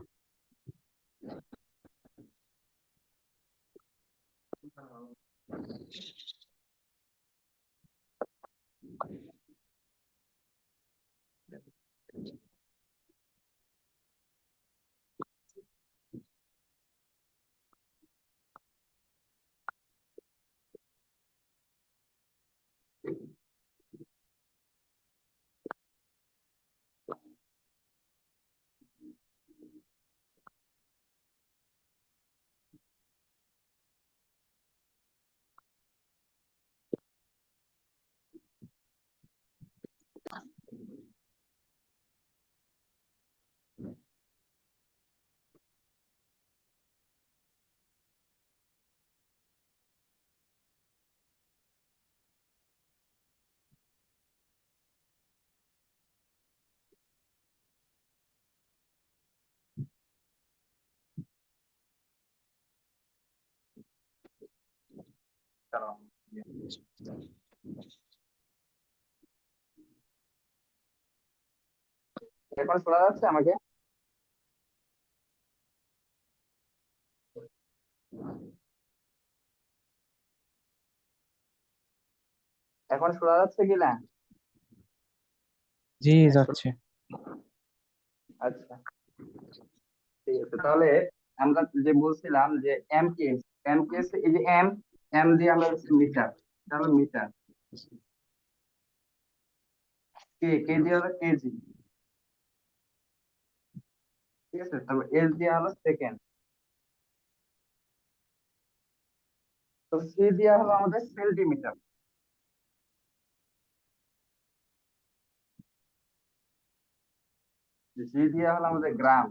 এপিএস। এখন শোনা যাচ্ছে আমাকে? এখন শোনা যাচ্ছে কি না? জি যাচ্ছে। আচ্ছা, ঠিক আছে। তাহলে আমরা যে বলছিলাম যে এম কেস, এই যে এম, দিয়ে আমরা হচ্ছে মিটার, এটা হলো মিটার। কে দিয়ে হলো কেজি, ঠিক আছে। তারপর এস দিয়ে হলো সেকেন্ড, তো সি দিয়ে হলো আমাদের সেন্টিমিটার, জি দিয়ে হলো আমাদের গ্রাম,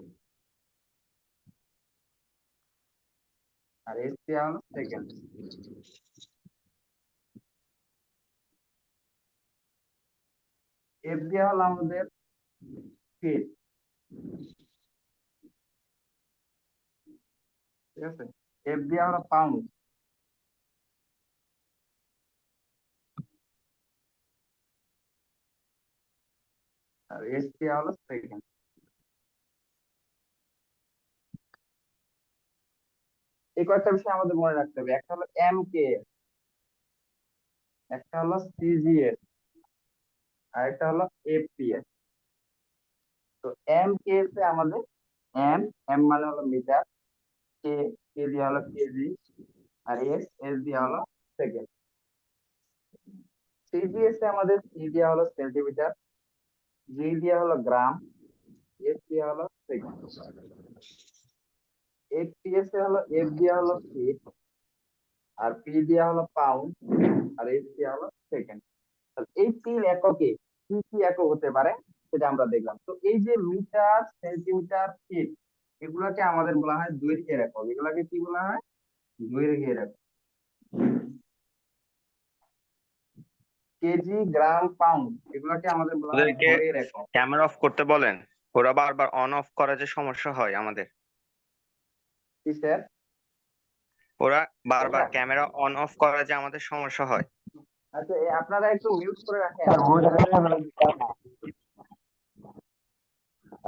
আর এস দিয়ে হলো সেকেন্ড। এফ দিয়ে হলো আমাদের ফিট, ঠিক আছে। এফ দিয়ে হলো পাউন্ড, আর এস দিয়ে হলো সেকেন্ড। এই কয়েকটা বিষয় আমাদের মনে রাখতে হবে। একটা হলো এম কে, একটা হলো সিজিএস, আর একটা হলো এফপিএস। তো এম কে তে আমাদের এম, মানে হলো মিটার, কে, দিয়ে হলো কেজি, আর এস দিয়ে হলো সেকেন্ড। সিজিএস এ আমাদের সি দিয়ে হলো সেন্টিমিটার, জি দিয়ে হলো গ্রাম, এস দিয়ে হলো সেকেন্ড। এফপিএস এ হলো এফ দিয়ে হলো ফিট, আর পি দিয়ে হলো পাউন্ড, আর এস দিয়ে হলো সেকেন্ড। এই 3 এককে কি কি একক হতে পারে সেটা আমরা দেখলাম। তো এই যে মিটার, সেন্টিমিটার, ফিট, এগুলাকে আমাদের বলা হয় দৈর্ঘ্যের একক। এগুলাকে কি বলা হয়? দৈর্ঘ্যের একক। কেজি, গ্রাম, পাউন্ড, এগুলাকে আমাদের বলা হয় ওদেরকে ভরের একক। ক্যামেরা অফ করতে বলেন, ওরা বারবার অন অফ করা যে সমস্যা হয় আমাদের, কি স্যার? ওরা বারবার এটা ক্যামেরা অন অফ করা যে আমাদের সমস্যা হয়। আচ্ছা, আপনারা একটু মিউট করে রাখেন।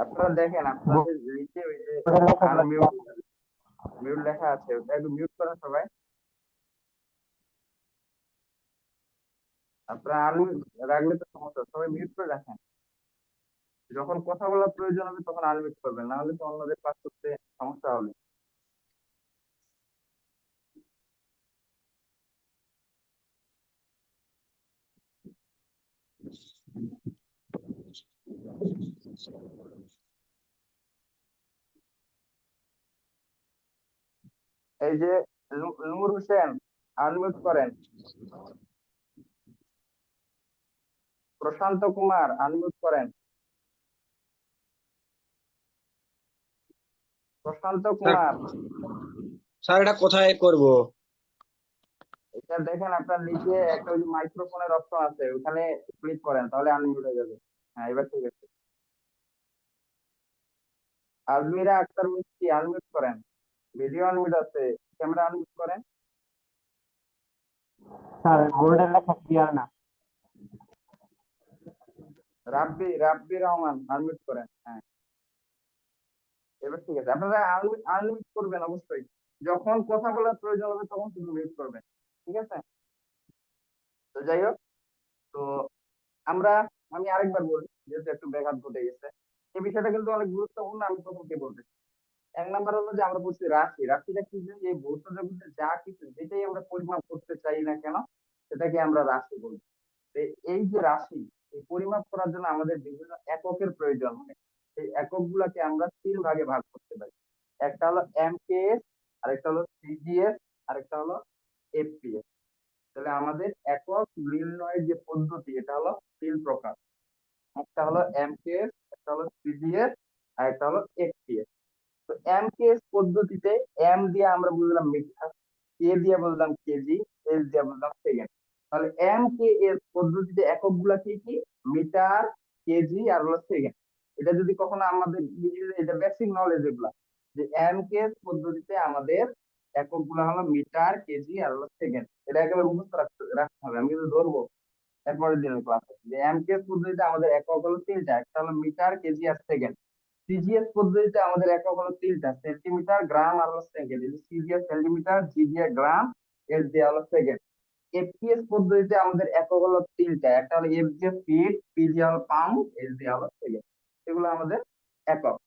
আপনারা দেখেন আপনাদের নিচে ওই যে আনমিউট, মিউট লেখা আছে, ওটা একটু মিউট করেন সবাই। আপনারা আনমিউট রাখলে তো সমস্যা, সবাই মিউট করে রাখেন। যখন কথা বলার প্রয়োজন হবে তখন আনমিউট করবেন, না হলে তো অন্যদের কাজ করতে সমস্যা হবে। এই যে নূর হোসেন, আনমিউট করেন। প্রশান্ত কুমার, আনমিউট করেন। প্রশান্ত কুমার, স্যার এটা কোথায় করব? এটা দেখেন আপনার নিচে একটা ওই যে মাইক্রোফোনের অপশন আছে, ওখানে ক্লিক করেন, তাহলে আনমিউট হয়ে যাবে। হ্যাঁ, এবার ঠিক আছে। আজমিরা আক্তার মিষ্টি, আনমিউট করেন। ভিডিও আনমিউট আছে, ক্যামেরা আনমিউট করেন। স্যার বোর্ডের লেখা ক্লিয়ার না। রাব্বি রহমান, আনমিউট করেন। হ্যাঁ, এবার ঠিক আছে। আপনারা আনমিউট করবেন অবশ্যই, যখন কথা বলার প্রয়োজন হবে তখন শুধু মিউট করবেন, ঠিক আছে। তো যাই হোক, তো আমরা, আমি আরেকবার বলি যেহেতু একটু ব্যাঘাত ঘটে গেছে। এই বিষয়টা কিন্তু অনেক গুরুত্বপূর্ণ, আমি প্রথমকে বলতে। এক নাম্বার হলো যে আমরা বলছি রাশি। রাশিটা কি? যে এই ভৌত জগতে যা কিছু যেটাই আমরা পরিমাপ করতে চাই না কেন, সেটাকে আমরা রাশি বলি। তো এই যে রাশি, এই পরিমাপ করার জন্য আমাদের বিভিন্ন এককের প্রয়োজন হয়। এই একক গুলাকে আমরা 3 ভাগে ভাগ করতে পারি। একটা হলো এমকেএস, আরেকটা হলো সিজিএস, আরেকটা হলো এফপিএস। তাহলে আমাদের একক নির্ণয়ের যে পদ্ধতি, এটা হলো 3 প্রকার। একটা হলো এমকেএস, একটা হলো সিজিএস, আর একটা হলো এফপিএস। তো এমকেএস পদ্ধতিতে এম দিয়ে আমরা বললাম মিটার, কে দিয়ে বললাম কেজি, এস দিয়ে বললাম সেকেন্ড। তাহলে এমকেএস পদ্ধতিতে একক গুলা কি কি? মিটার, কেজি, আর হলো সেকেন্ড। এটা যদি কখনো আমাদের, এটা বেসিক নলেজ এগুলা, যে এমকেএস পদ্ধতিতে আমাদের এককগুলো হলো মিটার, কেজি আর হলো সেকেন্ড। এটা একেবারে মুখস্থ রাখতে হবে, আমি কিন্তু ধরবো এরপরের দিনের ক্লাসে যে এমকেএস পদ্ধতিতে আমাদের একক হলো তিনটা, একটা হলো মিটার, কেজি আর সেকেন্ড। সিজিএস পদ্ধতিতে আমাদের একক হলো তিনটা, সেন্টিমিটার, গ্রাম আর হলো সেকেন্ড। সিজিএস সেন্টিমিটার, জি দিয়ে গ্রাম, এস দিয়ে হলো সেকেন্ড। এফপিএস পদ্ধতিতে আমাদের একক হলো তিনটা, একটা হলো এফ দিয়ে ফিট, পি দিয়ে হলো পাউন্ড, এস দিয়ে হলো সেকেন্ড। এগুলো আমাদের একক।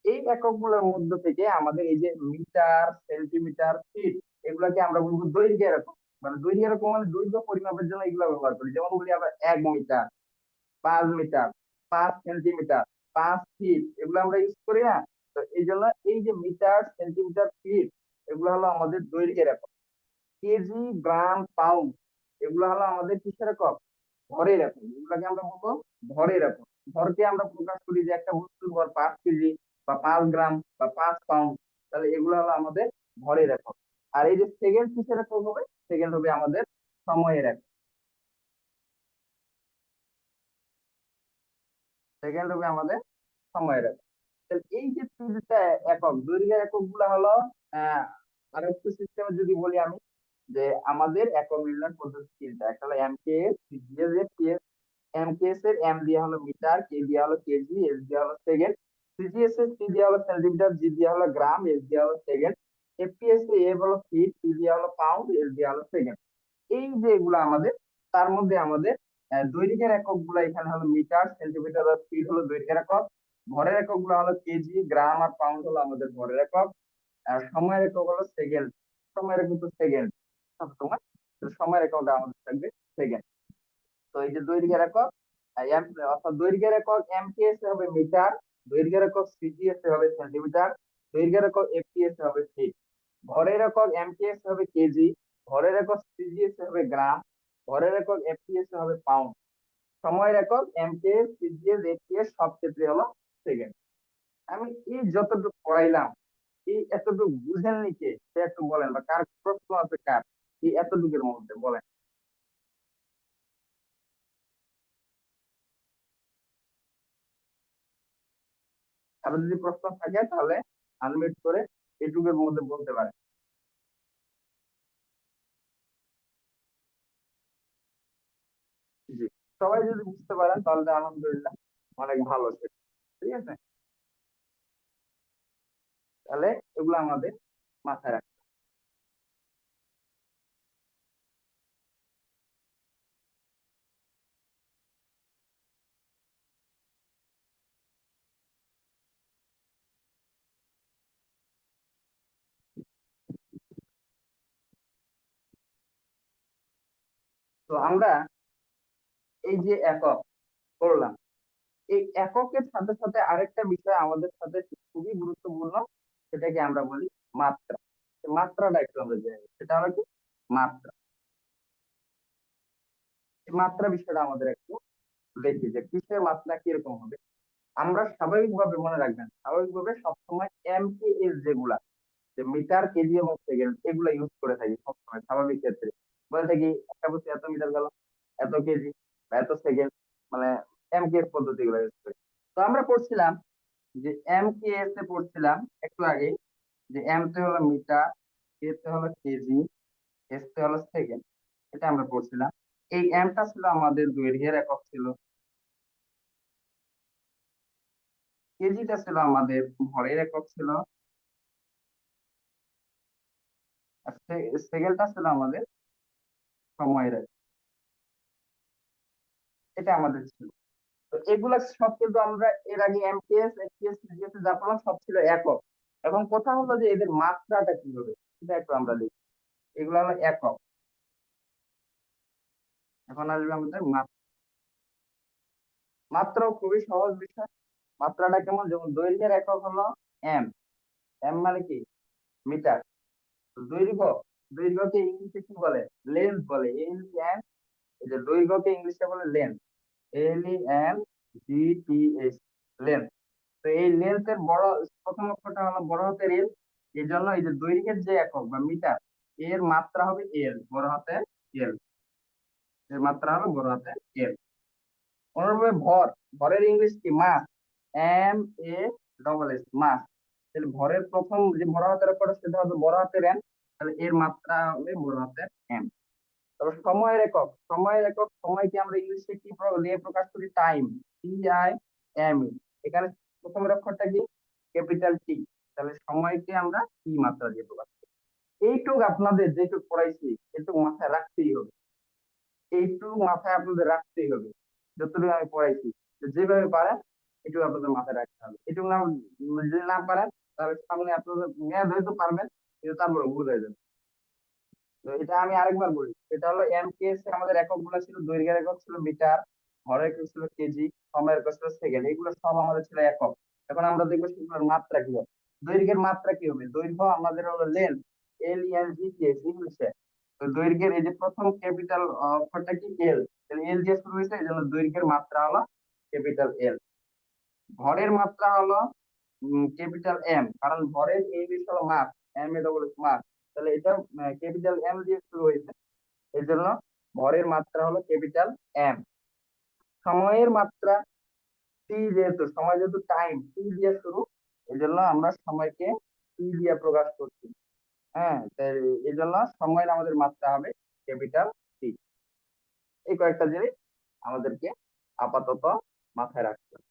এই এককগুলোর মধ্য থেকে আমাদের এই যে মিটার, সেন্টিমিটার, ফিট, এগুলাকে আমরা বলবো দৈর্ঘ্যের একক। মানে দৈর্ঘ্যের একক মানে দৈর্ঘ্য পরিমাপের জন্য এগুলো ব্যবহার করি। যেমন বলি আমরা 1 মিটার, 5 মিটার, 5 সেন্টিমিটার, 5 ফিট, এগুলো আমরা ইউজ করি না। তো এই জন্য এই যে মিটার, সেন্টিমিটার, ফিট, এগুলো হলো আমাদের দৈর্ঘ্যের একক। কেজি, গ্রাম, পাউন্ড, এগুলো হলো আমাদের কিসের একক? ভরের একক। এগুলোকে আমরা বলবো ভরের একক। ভরকে আমরা প্রকাশ করি যে একটা বস্তুর ভর 5 কেজি বা 5 গ্রাম বা 5 পাউন্ড, তাহলে এগুলো হলো আমাদের ভরের একক। আর এই যে সেকেন্ড কিসের একক হবে? সেকেন্ড হবে আমাদের সময়ের একক। সেকেন্ড হবে আমাদের সময়ের একক। তাহলে এই যে তিনটা একক, দৈর্ঘ্যের একক গুলা হলো আহ আর একটু সিস্টেমে যদি বলি আমি, যে আমাদের একক নির্ণয় পদ্ধতি তিনটা, একটা হলো এমকেএস, সিজিএস, এফপিএস। এমকেএস এর এম দিয়ে হলো মিটার, কে দিয়ে হলো কেজি, এস দিয়ে হলো সেকেন্ড। সিজিএস এর সি দিয়ে হলো সেন্টিমিটার, জি দিয়ে হলো গ্রাম, এস দিয়ে হলো সেকেন্ড। এফপিএস এ এ হলো ফিট, পি দিয়ে হলো পাউন্ড, এস দিয়ে হলো সেকেন্ড। এই যে এগুলো আমাদের, তার মধ্যে আমাদের দৈর্ঘ্যের একক গুলা এখানে হলো মিটার, সেন্টিমিটার আর ফিট হলো দৈর্ঘ্যের একক। ভরের একক গুলো হলো কেজি, গ্রাম আর পাউন্ড হলো আমাদের ভরের একক। আর সময়ের একক হলো সেকেন্ড। সময়ের একক তো সেকেন্ড সবসময়, তো সময়ের এককটা আমাদের থাকবে সেকেন্ড। তো এই যে দৈর্ঘ্যের একক, অর্থাৎ দৈর্ঘ্যের একক এমপিএস হবে মিটার, দৈর্ঘ্যের একক সিজিএস হবে সেন্টিমিটার, দৈর্ঘ্যের একক এফপিএস হবে ফিট। ভরের একক এমপিএস হবে কেজি, ভরের একক সিজিএস হবে গ্রাম, ভরের একক এফপিএস হবে পাউন্ড। সময়ের একক এমপিএস, সিজিএস, এফপিএস সব ক্ষেত্রে হলো সেকেন্ড। আমি এই যতটুকু পড়াইলাম, এই এতটুকু বুঝেন নিকে সে একটু বলেন, বা কার প্রশ্ন আছে কার এই এতটুকুর মধ্যে বলেন। কারো যদি প্রশ্ন থাকে তাহলে আনমিউট করে এইটুকুর মধ্যে বলতে পারেন। জি, সবাই যদি বুঝতে পারেন তাহলে তো আলহামদুলিল্লাহ, অনেক ভালো সেটা। ঠিক আছে, তাহলে এগুলো আমাদের মাথায় রাখতে হবে। তো আমরা এই যে একক করলাম, এই এককের সাথে সাথে আরেকটা বিষয় আমাদের সাথে খুবই গুরুত্বপূর্ণ, সেটাকে আমরা বলি মাত্রা। মাত্রাটা একটু আমরা জানি, সেটা হলো কি মাত্রা। এই মাত্রা বিষয়টা আমাদের একটু দেখি যে কিসের মাত্রা কিরকম হবে। আমরা স্বাভাবিকভাবে মনে রাখবেন, স্বাভাবিকভাবে সবসময় এমকেএস যেগুলা, যে মিটার, কেজি এবং সেকেন্ড, এগুলা ইউজ করে থাকি সবসময় স্বাভাবিক ক্ষেত্রে। বলে থাকি একটা বস্তু এত মিটার গেল, এত কেজি বা এত সেকেন্ড, মানে এমকেএস পদ্ধতি গুলো ইউজ করি। তো আমরা পড়ছিলাম যে এমকেএস এ পড়ছিলাম একটু আগে, যে এম তে হলো মিটার, কে তে হলো কেজি, এস তে হলো সেকেন্ড। এটা আমরা পড়ছিলাম। এই এমটা ছিল আমাদের দৈর্ঘ্যের একক ছিল, কেজিটা ছিল আমাদের ভরের একক ছিল, আর সেকেন্ডটা ছিল আমাদের সময়ের একক। এটা আমাদের ছিল। তো এগুলা সব কিন্তু আমরা এর আগে এমপিএস, এফপিএস, সিজিএস যা পড়লাম সব ছিল একক। এবং কথা হলো যে এদের মাত্রাটা কি হবে, সেটা একটু আমরা দেখি। এগুলো হলো একক। এখন আসবে আমাদের মাত্রাও খুবই সহজ বিষয়। মাত্রাটা কেমন, যেমন দৈর্ঘ্যের একক হলো এম। এম মানে কি মিটার। দৈর্ঘ্য, দৈর্ঘ্যকে ইংলিশে কি বলে? লেন্থ বলে। এল এন, এই যে দৈর্ঘ্যকে ইংলিশে বলে লেন্থ, LENGTH, লেন্থ। তো এই লেন্থের বড় প্রথম অক্ষরটা হলো বড় হাতের এল। এই জন্য এই যে দৈর্ঘ্যের যে একক বা মিটার, এর মাত্রা হবে এল, বড় হাতের এল। এর মাত্রা হলো বড় হাতের এল। অনুরূপে ভর, ভরের ইংলিশ কি? মাস, MASS, মাস। তাহলে ভরের প্রথম যে বড় হাতের অক্ষর সেটা হবে বড় হাতের এন, তাহলে এর মাত্রা হবে বড় হাতের এম। তবে সময়কে আমরা ইংলিশে কি দিয়ে প্রকাশ করি? Time, TIME। এখানে প্রথমের অক্ষরটা কি? Capital T. তাহলে সময়কে আমরা টি মাত্রা দিয়ে প্রকাশ করি। এইটুক আপনাদের যেটুক পড়াইছি এটুকু মাথায় রাখতেই হবে, এইটুকু মাথায় আপনাদের রাখতেই হবে। যতটুকু আমি পড়াইছি যেভাবে পারেন এটুকু আপনাদের মাথায় রাখতে হবে। এটুকু না, যদি না পারেন তাহলে সামনে আপনাদের মেয়াদ হয়তো পারবেন, কিন্তু তারপরে ভুল হয়ে যাবে। তো এটা আমি আরেকবার বলি, এটা হলো এমকেএস আমাদের একক গুলো ছিল, দৈর্ঘ্যের একক ছিল মিটার, ভরের একক ছিল কেজি, সময়ের একক ছিল সেকেন্ড। এগুলো সব আমাদের ছিল একক। এখন আমরা দেখবো সেগুলোর মাত্রা কি হবে। দৈর্ঘ্যের মাত্রা কি হবে? দৈর্ঘ্য আমাদের হলো লেন্থ, LENGTH ইংলিশে। তো দৈর্ঘ্যের এই যে প্রথম ক্যাপিটাল অক্ষরটা কি? এল। তাহলে এল দিয়ে শুরু হয়েছে, এই জন্য দৈর্ঘ্যের মাত্রা হলো ক্যাপিটাল এল। ভরের মাত্রা হলো ক্যাপিটাল এম, কারণ ভরের ইংলিশ হলো মাস, মাস। তাহলে এটা ক্যাপিটাল এম দিয়ে শুরু হয়েছে, এই জন্য ভরের মাত্রা হলো ক্যাপিটাল এম। সময়ের মাত্রা টি, যেহেতু টাইম টি দিয়ে শুরু, এই জন্য আমরা সময়কে টি দিয়ে প্রকাশ করছি। হ্যাঁ, তাই এই জন্য সময়ের আমাদের মাত্রা হবে ক্যাপিটাল টি। এই কয়েকটা জিনিস আমাদেরকে আপাতত মাথায় রাখতে হবে।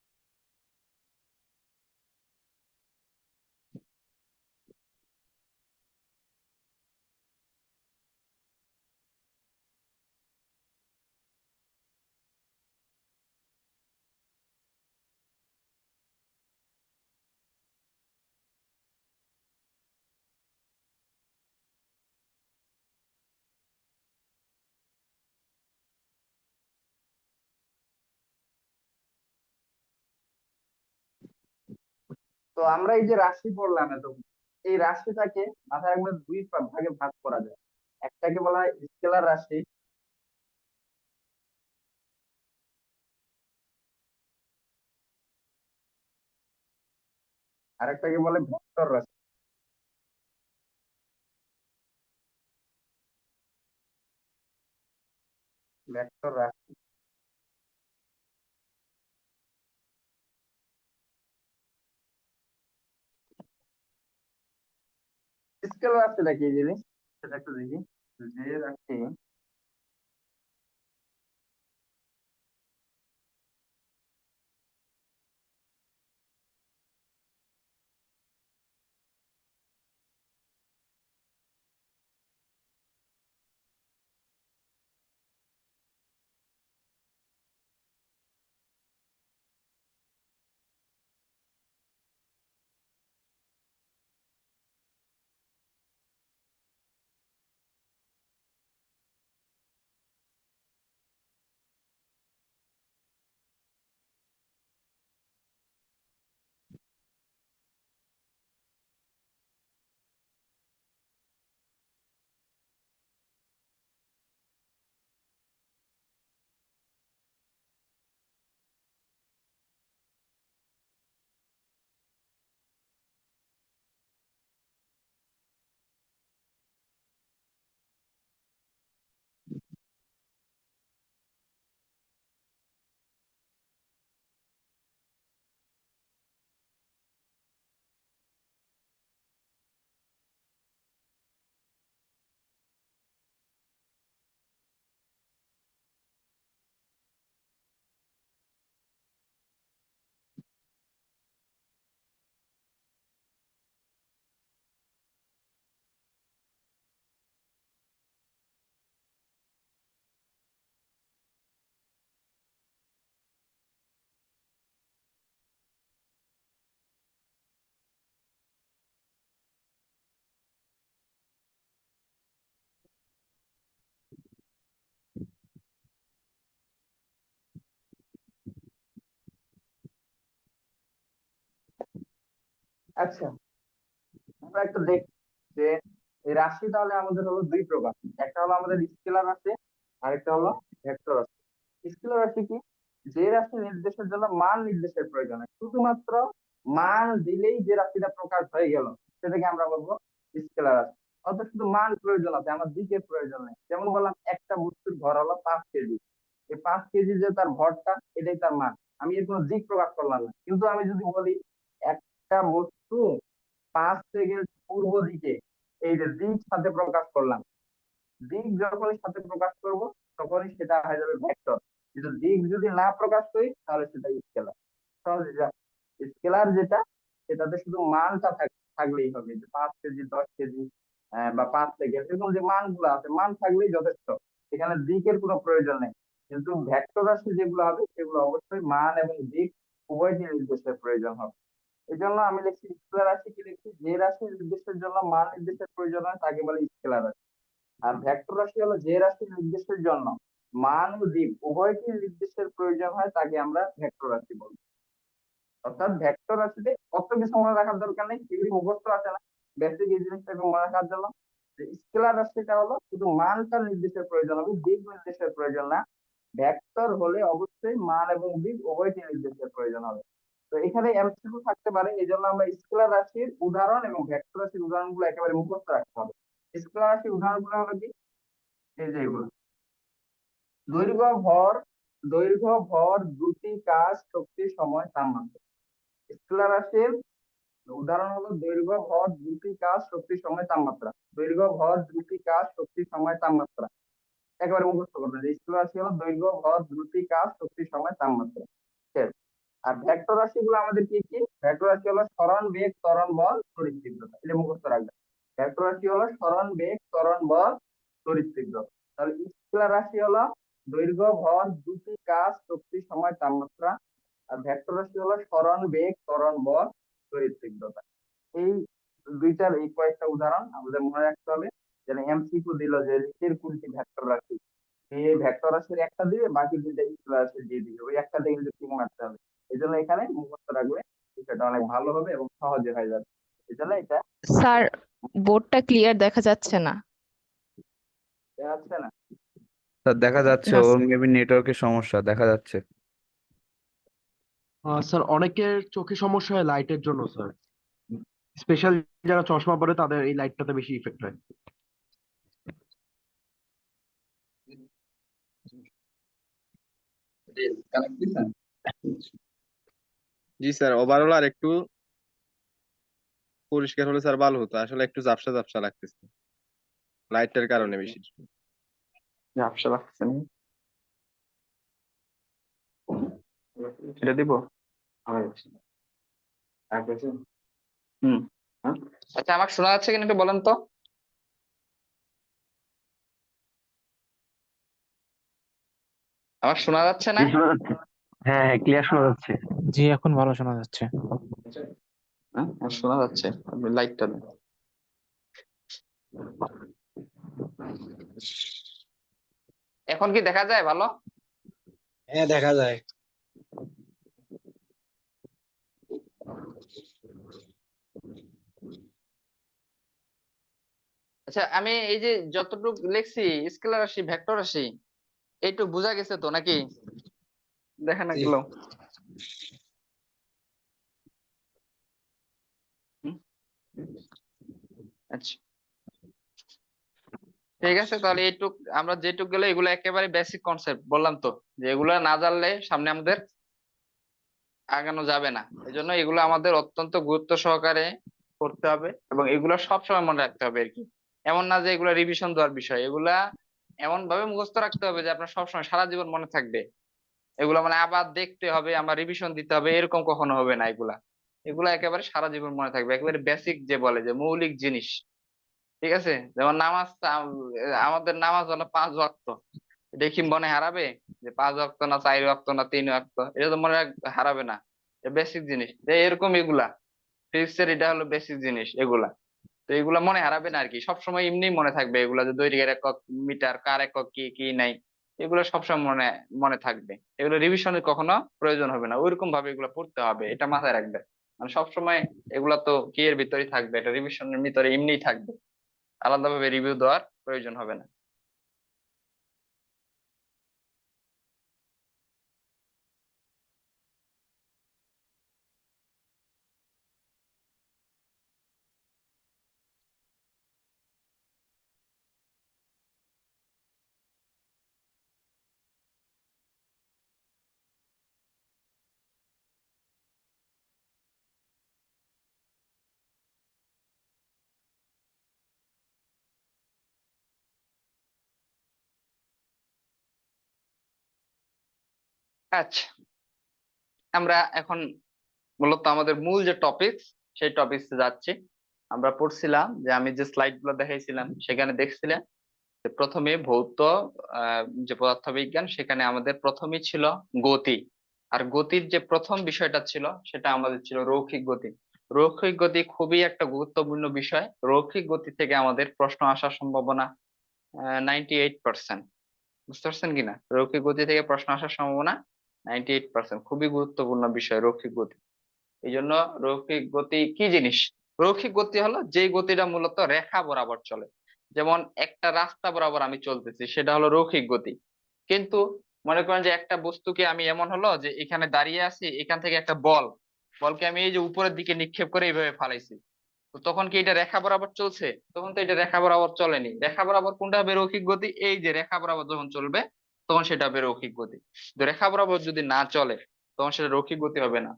তো আমরা এই যে রাশি পড়লাম এত, এই রাশিটাকে মাথায় রাখবেন দুই ভাগে ভাগ করা যায়। একটাকে বলা হয় স্কেলার রাশি, আরেকটাকে বলে ভেক্টর রাশি। ভেক্টর রাশি, স্কেলার রাশিটা কি জিনিস সেটা একটু দেখি। যে রাশি আচ্ছা, আমরা একটু দেখি যে এই রাশি তাহলে আমাদের হলো দুই প্রকার। একটা হলো আমাদের স্কেলার রাশি, আর একটা হলো ভেক্টর রাশি। স্কেলার রাশি কি? যে রাশি নির্দেশের জন্য মান নির্দেশের প্রয়োজন হয়, শুধুমাত্র মান দিলেই যে রাশিটা প্রকাশ হয়ে গেল সেটাকে আমরা বলবো স্কেলার রাশি। অর্থাৎ শুধু মান প্রয়োজন আছে, আমার দিকের প্রয়োজন নেই। যেমন বললাম একটা বস্তুর ভর হলো 5 কেজি, এই 5 কেজি যে তার ভরটা, এটাই তার মান। আমি এর কোনো দিক প্রকাশ করলাম না। কিন্তু আমি যদি বলি একটা বস্তু 5 সেকেন্ড পূর্ব দিকে এই যে দিক সাথে প্রকাশ করলাম, দিক যখনই সাথে প্রকাশ করব তখনই সেটা হয়ে যাবে ভেক্টর। কিন্তু দিক যদি না প্রকাশ করি তাহলে সেটা স্কেলার। সহজে স্কেলার যেটা, সেটাতে শুধু মানটা থাকলেই হবে, যে 5 কেজি 10 কেজি বা 5 সেকেন্ড, এরকম যে মানগুলো আছে মান থাকলেই যথেষ্ট, এখানে দিকের কোনো প্রয়োজন নেই। কিন্তু ভেক্টর রাশি যেগুলো হবে সেগুলো অবশ্যই মান এবং দিক উভয়টি নির্দেশের প্রয়োজন হবে। এই জন্য আমি লিখছি স্কেলার রাশি, কি লিখছি, যে রাশি নির্দেশের জন্য মান নির্দেশের প্রয়োজন হয় তাকে বলে স্কেলার রাশি। আর ভেক্টর রাশি হলো যে রাশি নির্দেশের জন্য মান ও দিক উভয়টি নির্দেশের প্রয়োজন হয় তাকে আমরা ভেক্টর রাশি বলি। অর্থাৎ ভেক্টর রাশিতে অত কিছু মনে রাখার দরকার নেই, সেগুলি মুখস্থ আছে না, বেসিক এই জিনিসটাকে মনে রাখার জন্য যে স্কেলার রাশিটা হলো শুধু মানটা নির্দেশের প্রয়োজন হবে, দিক নির্দেশের প্রয়োজন না। ভেক্টর হলে অবশ্যই মান এবং দিক উভয়টি নির্দেশের প্রয়োজন হবে। তো এখানে এমসিকিউ থাকতে পারে, এই জন্য আমরা স্কেলার রাশির উদাহরণ এবং ভেক্টর রাশির উদাহরণগুলো একেবারে মুখস্থ রাখতে হবে। স্কেলার রাশির উদাহরণগুলো হলো কি, এই যে এগুলো, দৈর্ঘ্য ভর, দ্রুতি, কাজ, শক্তি, সময়, তাপমাত্রা। স্কেলার রাশির উদাহরণ হলো দৈর্ঘ্য ভর দ্রুতি কাজ শক্তি সময় তাপমাত্রা। দৈর্ঘ্য ভর দ্রুতি কাজ শক্তি সময় তাপমাত্রা একেবারে মুখস্থ করবে যে স্কেলার রাশি হলো দৈর্ঘ্য ভর দ্রুতি কাজ শক্তি সময় তাপমাত্রা। ঠিক আছে? আর ভেক্টর রাশিগুলো আমাদের কি কি, ভেক্টর রাশি হলো সরণ বেগ ত্বরণ বল তড়িৎ তীব্রতা, এটা মুখস্থ রাখবে। ভেক্টর রাশি হলো সরণ বেগ ত্বরণ বল তড়িৎ তীব্রতা। তাহলে স্কেলার রাশি হলো দৈর্ঘ্য ভর দ্রুতি কাজ শক্তি সময় তাপমাত্রা, আর ভেক্টর রাশি হলো সরণ বেগ ত্বরণ বল তড়িৎ তীব্রতা। এই দুইটার এই কয়েকটা উদাহরণ আমাদের মনে রাখতে হবে। যেন এমসিকিউ দিল যে নিচের কোনটি ভেক্টর রাশি, এই ভেক্টর রাশির একটা দিবে, বাকি দুইটা স্কেলার রাশি দিয়ে দিবে, ওই একটা দিয়ে কিন্তু টিক মারতে হবে। এই জন্য এখানে মুখস্থ রাখলে বিষয়টা অনেক ভালো হবে এবং সহজে হয়ে যাবে। এই জন্য এটা স্যার, বোর্ডটা ক্লিয়ার দেখা যাচ্ছে না। দেখা যাচ্ছে না? স্যার দেখা যাচ্ছে, না ওর স্যার। মেবি নেটওয়ার্কের সমস্যা, দেখা যাচ্ছে। স্যার অনেকের চোখে সমস্যা হয় লাইটের জন্য স্যার, স্পেশাল যারা চশমা পরে তাদের এই লাইটটাতে বেশি ইফেক্ট হয়। জি স্যার, ওভারঅল আর একটু পরিষ্কার হলে স্যার ভালো হতো, আসলে একটু ঝাপসা ঝাপসা লাগতেছে লাইটের কারণে বেশি। ঝাপসা লাগছে না? এটা দিব হুম। আচ্ছা, আমাকে শোনা যাচ্ছে কিনা একটু বলেন তো। আমার শোনা যাচ্ছে না? জি শোনা যাচ্ছে। হ্যাঁ হ্যাঁ, ক্লিয়ার শোনা যাচ্ছে। জি, এখন ভালো শোনা যাচ্ছে। হ্যাঁ, আমার শোনা যাচ্ছে, আপনি লাইটটা দেন। এখন কি দেখা যায় ভালো? হ্যাঁ, দেখা যায়। আচ্ছা, আমি এই যে যতটুকু লিখছি স্কেলার রাশি ভেক্টর রাশি, এইটুকু বোঝা গেছে তো নাকি? দেখা না জি। গেল। আচ্ছা, ঠিক আছে, তাহলে এইটুক আমরা যেটুক গেলে এগুলো একেবারে বেসিক কনসেপ্ট বললাম তো, যে এগুলো না জানলে সামনে আমাদের আগানো যাবে না। এই জন্য এগুলো আমাদের অত্যন্ত গুরুত্ব সহকারে করতে হবে এবং এগুলো সবসময় মনে রাখতে হবে আর কি। এমন না যে এগুলা রিভিশন দেওয়ার বিষয়, এগুলা এমন ভাবে মুখস্থ রাখতে হবে যে আপনার সবসময় সারা জীবন মনে থাকবে। এগুলা মানে আবার দেখতে হবে, আমার রিভিশন দিতে হবে, এরকম কখনো হবে না। এগুলা এগুলা একেবারে সারা জীবন মনে থাকবে, একেবারে বেসিক যে বলে যে মৌলিক জিনিস। ঠিক আছে, যেমন নামাজ, আমাদের নামাজ হলো 5 ওয়াক্ত। দেখি মনে হারাবে যে 5 ওয়াক্ত না 4 ওয়াক্ত না 3 ওয়াক্ত, এটা তো মনে হারাবে না। বেসিক জিনিস এরকম এগুলা, ফিজিক্সের এটা হলো বেসিক জিনিস এগুলা। তো এগুলা মনে হারাবে না আর কি, সবসময় এমনি মনে থাকবে এগুলা, যে দৈর্ঘ্যের একক মিটার, কার একক কি কি নাই, এগুলো সবসময় মনে মনে থাকবে। এগুলো রিভিশনের কখনো প্রয়োজন হবে না, ওইরকম ভাবে এগুলো পড়তে হবে, এটা মাথায় রাখবে। মানে সবসময় এগুলা তো কি এর ভিতরেই থাকবে, এটা রিভিশনের ভিতরে এমনিই থাকবে, আলাদাভাবে রিভিউ দেওয়ার প্রয়োজন হবে না। আচ্ছা, আমরা এখন মূলত আমাদের মূল যে টপিক সেই টপিকসে যাচ্ছি। আমরা পড়ছিলাম যে আমি যে স্লাইড গুলো দেখাইছিলাম সেখানে দেখছিলাম যে প্রথমে ভৌত যে পদার্থবিজ্ঞান, সেখানে আমাদের প্রথমেই ছিল গতি। আর গতির যে প্রথম বিষয়টা ছিল সেটা আমাদের ছিল রৈখিক গতি। রৈখিক গতি খুবই একটা গুরুত্বপূর্ণ বিষয়। রৈখিক গতি থেকে আমাদের প্রশ্ন আসার সম্ভাবনা 98%। বুঝতে পারছেন কিনা? রৈখিক গতি থেকে প্রশ্ন আসার সম্ভাবনা 98%। খুবই গুরুত্বপূর্ণ বিষয় রৈখিক গতি। এই জন্য রৈখিক গতি কি জিনিস? রৈখিক গতি হলো যেই গতিটা মূলত রেখা বরাবর চলে। যেমন একটা রাস্তা বরাবর আমি চলতেছি, সেটা হলো রৈখিক গতি। কিন্তু মনে করেন যে একটা বস্তুকে আমি এমন হলো যে এখানে দাঁড়িয়ে আছি, এখান থেকে একটা বলকে আমি এই যে উপরের দিকে নিক্ষেপ করে এইভাবে ফালাইছি, তো তখন কি এটা রেখা বরাবর চলছে? তখন তো এটা রেখা বরাবর চলেনি। রেখা বরাবর কোনটা হবে রৈখিক গতি? এই যে রেখা বরাবর যখন চলবে তখন সেটা হবে রৈখিক গতি। তো রেখা বরাবর যদি না চলে তখন সেটা রৈখিক গতি হবে না,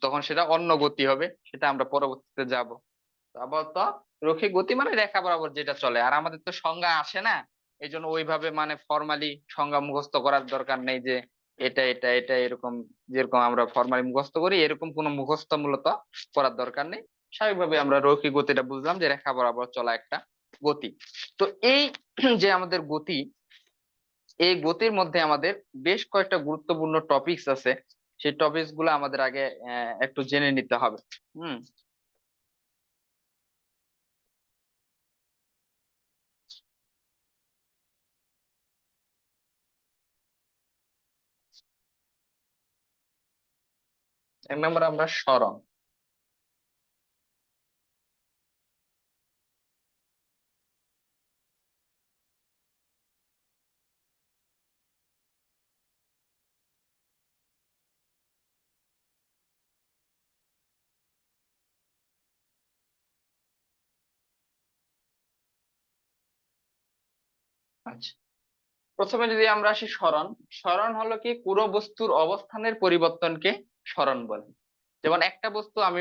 তখন সেটা অন্য গতি হবে। সেটা আমরা পরবর্তীতে যাব। তো আপাতত রৈখিক গতি মানে রেখা বরাবর যেটা চলে। আর আমাদের তো সংজ্ঞা আসে না, এই জন্য ওইভাবে মানে ফর্মালি সংজ্ঞা মুখস্থ করার দরকার নেই যে এটা এটা এটা এরকম। যেরকম আমরা ফর্মালি মুখস্থ করি এরকম কোনো মুখস্থ মূলত করার দরকার নেই। স্বাভাবিকভাবে আমরা রৈখিক গতিটা বুঝলাম যে রেখা বরাবর চলা একটা গতি। তো এই যে আমাদের গতি, এই গতির মধ্যে আমাদের বেশ কয়েকটা গুরুত্বপূর্ণ টপিকস আছে। সেই টপিকস গুলো আমাদের আগে একটু জেনে নিতে হবে। হুম। এক নম্বর আমরা সরণ। আচ্ছা, প্রথমে যদি আমরা আসি সরণ। সরণ হলো কি, পুরো বস্তুর অবস্থানের পরিবর্তনকে সরণ বলে। যেমন একটা বস্তু আমি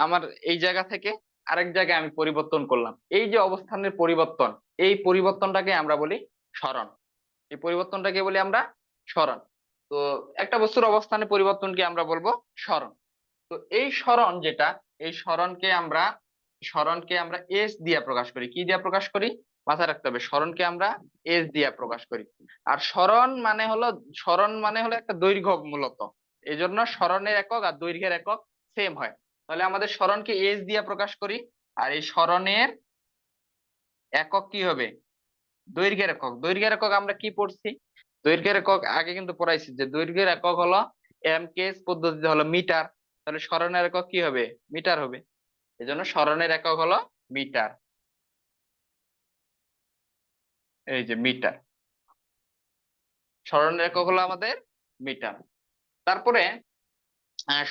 আমার এই জায়গা থেকে আরেক জায়গায় আমি পরিবর্তন করলাম, এই যে অবস্থানের পরিবর্তন, এই পরিবর্তনটাকে আমরা বলি সরণ। এই পরিবর্তনটাকে বলি আমরা সরণ। তো একটা বস্তুর অবস্থানের পরিবর্তনকে আমরা বলবো সরণ। তো এই সরণ যেটা, এই সরণকে আমরা এস দিয়ে প্রকাশ করি। কি দিয়ে প্রকাশ করি? মাথায় রাখতে হবে, সরণকে আমরা এস দিয়ে প্রকাশ করি। আর সরণ মানে হলো একটা দৈর্ঘ্য মূলত। এই জন্য সরণের একক আর দৈর্ঘ্যের একক সেম হয়। তাহলে আমাদের সরণকে এস দিয়ে প্রকাশ করি। আর এই সরণের একক কি হবে? দৈর্ঘ্যের একক। দৈর্ঘ্যের একক আমরা কি পড়ছি? দৈর্ঘ্যের একক আগে কিন্তু পড়াইছি যে দৈর্ঘ্যের একক হলো এমকেএস পদ্ধতিতে হলো মিটার। তাহলে সরণের একক কি হবে? মিটার হবে। এজন্য সরণের একক হলো মিটার। এই যে মিটার, সরণের একক হলো আমাদের মিটার। তারপরে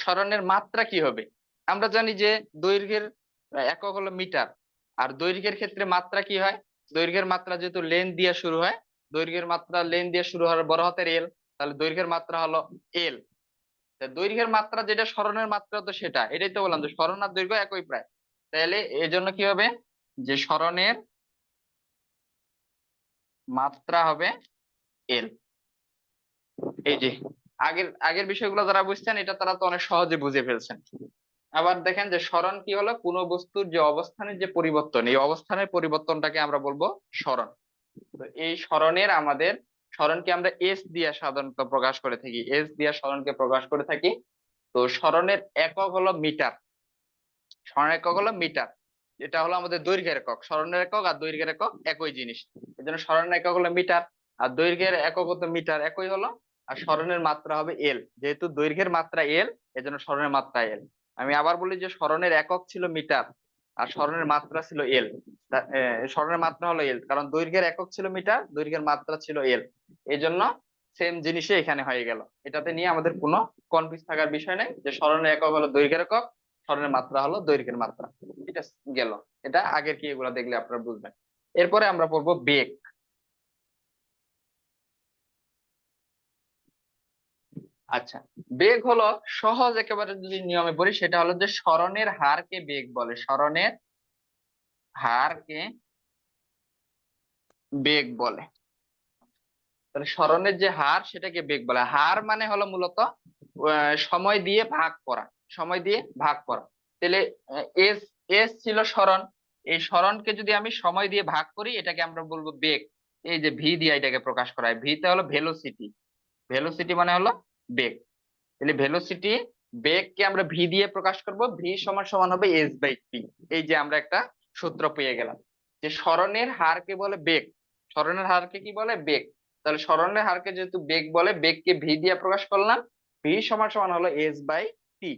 সরণের মাত্রা কি হবে? আমরা জানি যে দৈর্ঘ্যের একক হলো মিটার। আর দৈর্ঘ্যের ক্ষেত্রে মাত্রা কি হয়? দৈর্ঘ্যের মাত্রা যেহেতু লেন দিয়ে শুরু হয়, দৈর্ঘ্যের মাত্রা লেন দিয়ে শুরু হয় বড় হাতের এল, তাহলে দৈর্ঘ্যের মাত্রা হলো এল। দৈর্ঘ্যের মাত্রা যেটা, সরণের মাত্রা তো সেটা। এটাই তো বললাম যে সরণ আর দৈর্ঘ্য একই প্রায়। তাহলে এই জন্য কি হবে যে সরণের মাত্রা হবে এল। এই যে আগের আগের বিষয়গুলো যারা বুঝছেন এটা তারা তো অনেক সহজে বুঝে ফেলছেন। আবার দেখেন যে সরণ কি হলো, কোনো বস্তুর যে অবস্থানের যে পরিবর্তন, এই অবস্থানের পরিবর্তনটাকে আমরা বলবো সরণ। তো এই সরণকে আমরা এস দিয়ে সাধারণত প্রকাশ করে থাকি। এস দিয়ে সরণকে প্রকাশ করে থাকি। তো সরণের একক হলো মিটার। সরণের একক হলো মিটার। এটা হলো আমাদের দৈর্ঘ্যের একক। সরণের একক আর দৈর্ঘ্যের একক একই জিনিস। এই জন্য সরণের একক হলো মিটার, আর দৈর্ঘ্যের একক হতো মিটার, একই হলো। আর সরণের মাত্রা হবে এল। যেহেতু দৈর্ঘ্যের মাত্রা এল, এজন্য সরণের মাত্রা এল। আমি আবার বলি যে সরণের একক ছিল মিটার আর সরণের মাত্রা ছিল এল। সরণের মাত্রা হলো এল, কারণ দৈর্ঘ্যের একক ছিল মিটার, দৈর্ঘ্যের মাত্রা ছিল এল। এই জন্য সেম জিনিসই এখানে হয়ে গেল। এটাতে নিয়ে আমাদের কোনো কনফিউজ থাকার বিষয় নেই যে সরণের একক হলো দৈর্ঘ্যের একক, সরণের মাত্রা হলো দৈর্ঘ্যের মাত্রা। এটা গেল। এটা আগের কি এগুলা দেখলে আপনারা বুঝবেন। এরপরে আমরা পড়বো বেগ। আচ্ছা, বেগ হলো সহজ একেবারে যদি নিয়মে পড়ি সেটা হলো যে সরণের হারকে বেগ বলে। সরণের হারকে বেগ বলে। তাহলে সরণের যে হার সেটাকে বেগ বলে। হার মানে হলো মূলত সময় দিয়ে ভাগ করা, সময় দিয়ে ভাগ করা। তাহলে এস এস ছিল সরণ, এই সরণকে যদি আমি সময় দিয়ে ভাগ করি এটাকে আমরা বলবো বেগ। এই যে ভি দিয়ে এটাকে প্রকাশ করা হয়, ভিতে হলো ভেলোসিটি, ভেলোসিটি মানে হলো বেগ। তাহলে ভেলোসিটি বেগকে আমরা ভি দিয়ে প্রকাশ করব, ভি সমান সমান হবে এস বাই টি। এই যে আমরা একটা সূত্র পেয়ে গেলাম যে সরণের হারকে বলে বেগ, সরণের হারকে কি বলে বেগ। তাহলে সরণের হারকে যেহেতু বেগ বলে, বেগকে ভি দিয়ে প্রকাশ করলাম, ভি সমান সমান হলো এস বাই টি।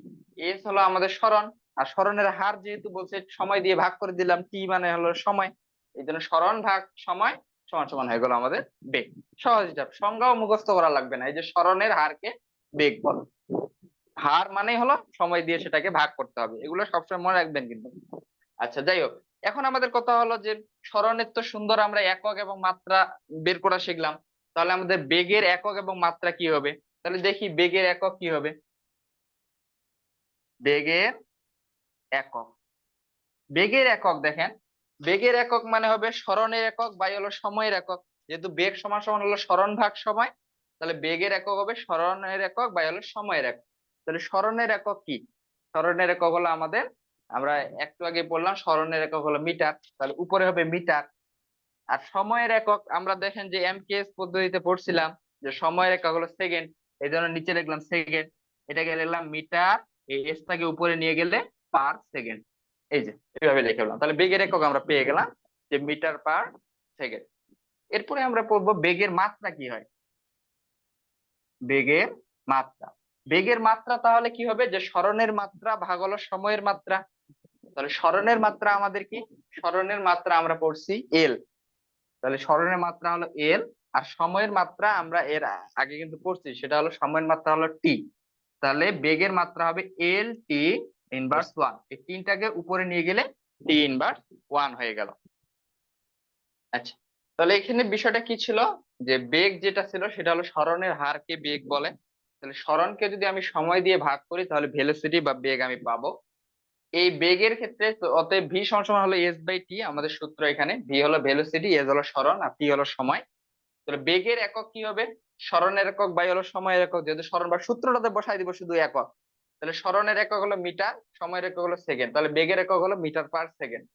এস হলো আমাদের সরণ, আর সরণের হার যেহেতু বলছে সময় দিয়ে ভাগ করে দিলাম, টি মানে হলো সময়, এই জন্য সরণ ভাগ সময় সমান সমান হয়ে গেল আমাদের বেগ। সহজ, এটা সংজ্ঞাও মুখস্থ করা লাগবে না, এই যে সরণের হারকে বেগ বলে। হার মানে হলো সময় দিয়ে সেটাকে ভাগ করতে হবে, এগুলো সবসময় মনে রাখবেন কিন্তু। আচ্ছা যাই হোক, এখন আমাদের কথা হলো যে সরণের তো সুন্দর আমরা একক এবং মাত্রা বের করা শিখলাম, তাহলে আমাদের বেগের একক এবং মাত্রা কি হবে? তাহলে দেখি বেগের একক কি হবে। বেগের একক, বেগের একক দেখেন, বেগের একক মানে হবে সরণের একক বাই হলো সময়ের একক। যেহেতু বেগ সমান সমান হলো সরণ ভাগ সময়, তাহলে বেগের একক হবে সরণের একক বাই হলো সময়ের একক। তাহলে সরণের একক কি? সরণের একক হলো আমাদের, আমরা একটু আগে বললাম সরণের একক হলো মিটার, তাহলে উপরে হবে মিটার। আর সময়ের একক আমরা দেখেন যে এমকেএস পদ্ধতিতে পড়ছিলাম যে সময়ের একক হলো সেকেন্ড, এই জন্য নিচে লিখলাম সেকেন্ড, এটাকে লিখলাম মিটার, এই এসটাকে উপরে নিয়ে গেলে পার সেকেন্ড। এই যে এইভাবে লিখে ফেললাম, তাহলে বেগের একক আমরা পেয়ে গেলাম যে মিটার পার সেকেন্ড। এরপরে আমরা পড়বো বেগের মাত্রা কি হয়। বেগের মাত্রা, বেগের মাত্রা তাহলে কি হবে যে সরণের মাত্রা ভাগ হলো সময়ের মাত্রা। তাহলে সরণের মাত্রা আমাদের কি? সরণের মাত্রা আমরা পড়ছি এল, তাহলে সরণের মাত্রা হলো এল, আর সময়ের মাত্রা আমরা এর আগে কিন্তু পড়ছি, সেটা হলো সময়ের মাত্রা হলো টি। তাহলে বেগের মাত্রা হবে এল টি ইনভার্স ওয়ান, এই তিনটাকে উপরে নিয়ে গেলে টি ইনভার্স ওয়ান হয়ে গেল। আচ্ছা, তাহলে এখানে বিষয়টা কি ছিল যে বেগ যেটা ছিল সেটা হলো সরণের হারকে বেগ বলে। তাহলে সরণকে যদি আমি সময় দিয়ে ভাগ করি তাহলে ভেলোসিটি বা বেগ আমি পাবো। এই বেগের ক্ষেত্রে তো অতএব ভি সমান সমান হলো এস বাই টি, আমাদের সূত্র এখানে ভি হলো ভেলোসিটি, এস হলো সরণ, আর টি হলো সময়। তাহলে বেগের একক কি হবে? সরণের একক বাই হলো সময়ের একক, যেহেতু সরণ বা সূত্রটাতে বসাই দিব শুধু একক। তাহলে সরণের একক হলো মিটার, সময়ের একক হলো সেকেন্ড, তাহলে বেগের একক হলো মিটার পার সেকেন্ড।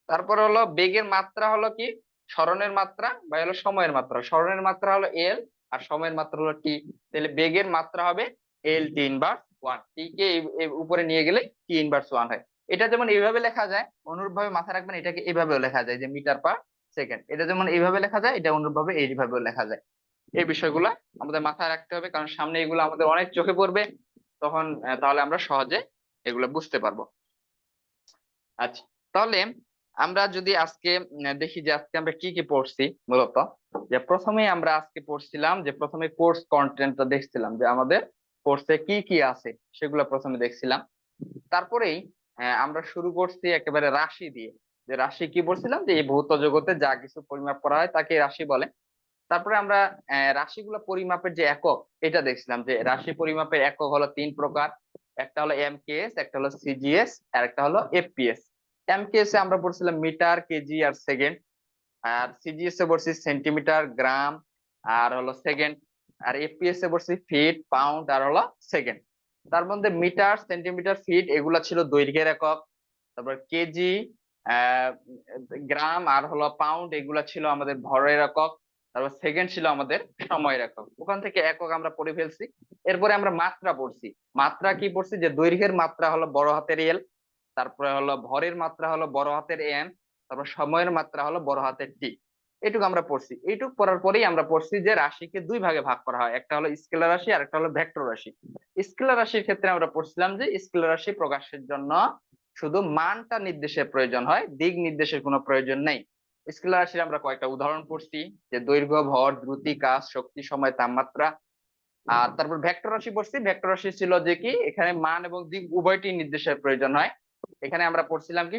তারপর হলো বেগের মাত্রা হলো কি? সরণের মাত্রা বাই হলো সময়ের মাত্রা, সরণের মাত্রা হলো এল আর সময়ের মাত্রা হলো টি। তাহলে বেগের মাত্রা হবে এল টি ইনভার্স ওয়ান, টি কে উপরে নিয়ে গেলে টি ইনভার্স ওয়ান হয়। এটা যেমন এইভাবে লেখা যায়, অনুরূপভাবে মাথায় রাখবেন এটাকে এইভাবেও লেখা যায় যে মিটার পার সেকেন্ড। এটা যেমন এইভাবে লেখা যায়, এটা অনুরূপভাবে এইভাবেও লেখা যায়। এই বিষয়গুলো আমাদের মাথায় রাখতে হবে, কারণ সামনে এগুলো আমাদের অনেক চোখে পড়বে, তখন তাহলে আমরা সহজে এগুলো বুঝতে পারবো। আচ্ছা, তাহলে আমরা যদি আজকে দেখি যে আজকে আমরা কি কি পড়ছি। মূলত যে প্রথমে আমরা আজকে পড়ছিলাম যে প্রথমে কোর্স কন্টেন্টটা দেখছিলাম যে আমাদের কোর্সে কি কি আছে, সেগুলো প্রথমে দেখছিলাম। তারপরেই আমরা শুরু করছি একেবারে রাশি দিয়ে, যে রাশি কি বলছিলাম যে এই ভৌত জগতে যা কিছু পরিমাপ করা হয় তাকে রাশি বলে। তারপরে আমরা রাশিগুলো পরিমাপের যে একক এটা দেখছিলাম, যে রাশি পরিমাপের একক হলো তিন প্রকার, একটা হলো এমকেএস, একটা হলো সিজিএস, আর একটা হলো এফপিএস। এমকেএস এ আমরা পড়ছিলাম মিটার, কেজি আর সেকেন্ড, আর সিজিএস এ পড়ছি সেন্টিমিটার, গ্রাম আর হলো সেকেন্ড, আর এফপিএস এ পড়ছি ফিট, পাউন্ড আর হলো সেকেন্ড। তার মধ্যে মিটার, সেন্টিমিটার, ফিট এগুলা ছিল দৈর্ঘ্যের একক। তারপর কেজি, গ্রাম আর হলো পাউন্ড এগুলা ছিল আমাদের ভরের একক। তারপর সেকেন্ড ছিল আমাদের সময়ের একক। ওখান থেকে একক আমরা পড়ে ফেলছি। এরপরে আমরা মাত্রা পড়ছি। মাত্রা কি পড়ছি? যে দৈর্ঘ্যের মাত্রা হলো বড় হাতের এল, তারপরে হলো ভরের মাত্রা হলো বড় হাতের এম, তারপর সময়ের মাত্রা হলো বড় হাতের টি। এইটুকু আমরা পড়ছি। এইটুকু পড়ার পরেই আমরা পড়ছি যে রাশিকে দুই ভাগে ভাগ করা হয়, একটা হলো স্কেলার রাশি আর একটা হলো ভেক্টর রাশি। স্কেলার রাশির ক্ষেত্রে আমরা পড়ছিলাম যে স্কেলার রাশি প্রকাশের জন্য শুধু মানটা নির্দেশের প্রয়োজন হয়, দিক নির্দেশের কোনো প্রয়োজন নেই। স্কেলার রাশির আমরা কয়েকটা উদাহরণ পড়ছি, যে দৈর্ঘ্য, ভর, দ্রুতি, কাজ, শক্তি, সময়, তাপমাত্রা। আর তারপর ভেক্টর রাশি পড়ছি। ভেক্টর রাশি ছিল যে কি এখানে মান এবং দিক উভয়টি নির্দেশের প্রয়োজন হয়। এখানে আমরা পড়ছিলাম কি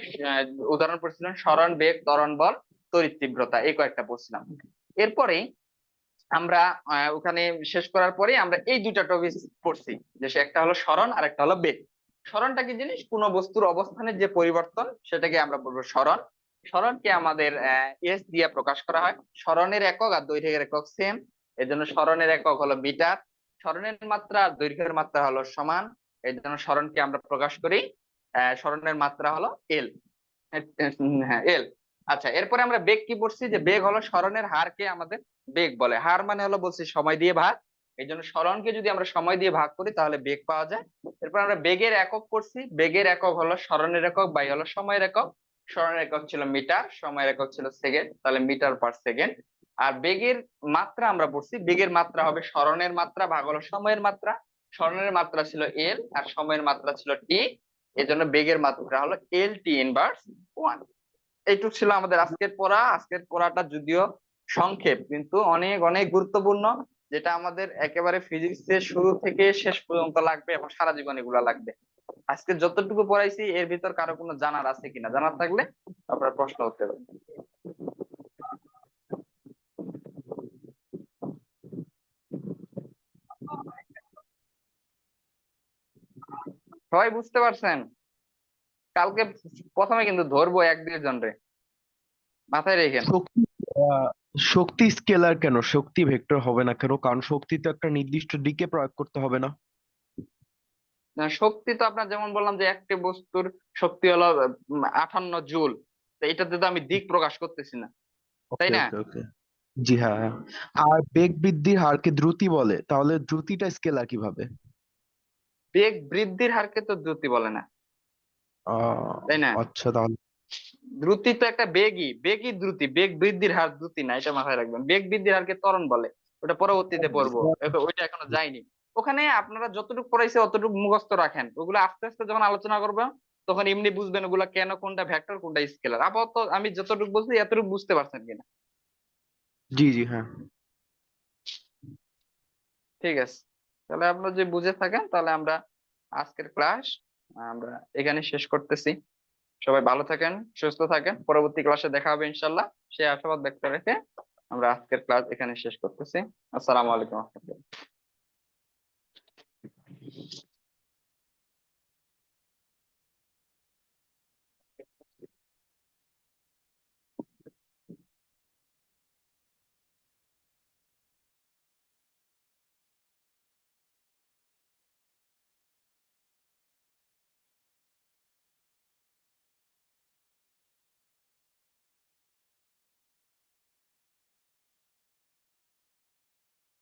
উদাহরণ পড়ছিলাম সরণ, বেগ, ত্বরণ বল, তড়িৎ তীব্রতা, এই কয়েকটা পড়ছিলাম। এরপরে আমরা ওখানে শেষ করার পরে আমরা এই দুইটা টপিক পড়ছি, যে একটা হলো সরণ আর একটা হলো বেগ। সরণটা কি জিনিস? কোন বস্তুর অবস্থানের যে পরিবর্তন সেটাকে আমরা বলবো সরণ। সরণকে আমাদের এস দিয়ে প্রকাশ করা হয়। সরণের একক আর দৈর্ঘ্যের একক সেম, এই জন্য সরণের একক হলো মিটার, সরণের মাত্রা আর দৈর্ঘ্যের মাত্রা হলো সমান, এই জন্য সরণকে আমরা প্রকাশ করি সরণের মাত্রা হলো এল। হ্যাঁ এল। আচ্ছা, এরপরে আমরা বেগ কি পড়ছি, যে বেগ হলো সরণের হারকে আমাদের বেগ বলে। হার মানে হলো বলছি সময় দিয়ে ভাগ, এই জন্য সরণকে যদি আমরা সময় দিয়ে ভাগ করি তাহলে বেগ পাওয়া যায়। এরপর আমরা বেগের একক পড়ছি, বেগের একক হলো সরণের একক বাই হলো সময়ের একক। সরণের একক ছিল মিটার, সময়ের একক ছিল সেকেন্ড, তাহলে মিটার পার সেকেন্ড। আর বেগের মাত্রা আমরা পড়ছি, বেগের মাত্রা হবে সরণের মাত্রা ভাগ হলো সময়ের মাত্রা। সরণের মাত্রা ছিল এল আর সময়ের মাত্রা ছিল টি, এই জন্য বেগের মাত্রা হলো এল টি ইনভার্স 1। এইটুক ছিল আমাদের আজকের পড়া। আজকের পড়াটা যদিও সংক্ষেপ কিন্তু অনেক অনেক গুরুত্বপূর্ণ, যেটা আমাদের একেবারে ফিজিক্সের শুরু থেকে শেষ পর্যন্ত লাগবে এবং সারা জীবন এগুলা লাগবে। আজকে যতটুকু পড়াইছি এর ভিতর কারো কোনো জানার আছে কিনা, জানার থাকলে আপনার প্রশ্ন করতে পারেন। সবাই বুঝতে পারছেন? কালকে প্রথমে কিন্তু ধরবো 1-2 জন রে, মাথায় রেখেন। শক্তি শক্তি স্কেলার কেন, শক্তি ভেক্টর হবে না কেন? কারণ শক্তি তো একটা নির্দিষ্ট দিকে প্রয়োগ করতে হবে না? শক্তি তো আপনার যেমন বললাম যে একটি বস্তুর শক্তি হলো 58 জুল, তো এটাতে তো আমি দিক প্রকাশ করতেছি না, তাই ওকে না? ওকে ওকে জি হ্যাঁ হ্যাঁ। আর বেগ বৃদ্ধির হারকে দ্রুতি বলে, তাহলে দ্রুতিটা স্কেলার কিভাবে? বেগ বৃদ্ধির হারকে তো দ্রুতি বলে না, তাই না? আচ্ছা তাহলে দ্রুতি তো একটা বেগই, বেগই দ্রুতি, বেগ বৃদ্ধির হার দ্রুতি না, এটা মাথায় রাখবেন। বেগ বৃদ্ধির হারকে ত্বরণ বলে, ওটা পরবর্তীতে পড়বো, ওইটা এখনো যায়নি। ওখানে আপনারা যতটুকু পড়াইছে অতটুকু মুখস্থ রাখেন, ওগুলো আস্তে আস্তে যখন আলোচনা করবেন তখন এমনি বুঝবেন ওগুলা কেন, কোনটা ভেক্টর কোনটা স্কেলার। আপাতত আমি যতটুকু বলছি এতটুকু বুঝতে পারছেন কিনা? জি জি হ্যাঁ। ঠিক আছে, তাহলে আপনারা যদি বুঝে থাকেন তাহলে আমরা আজকের ক্লাস আমরা এখানে শেষ করতেছি। সবাই ভালো থাকেন, সুস্থ থাকেন, পরবর্তী ক্লাসে দেখা হবে ইনশাল্লাহ। সেই আশাবাদ ব্যক্ত রেখে আমরা আজকের ক্লাস এখানে শেষ করতেছি। আসসালামু আলাইকুম রহমতুল্লাহ।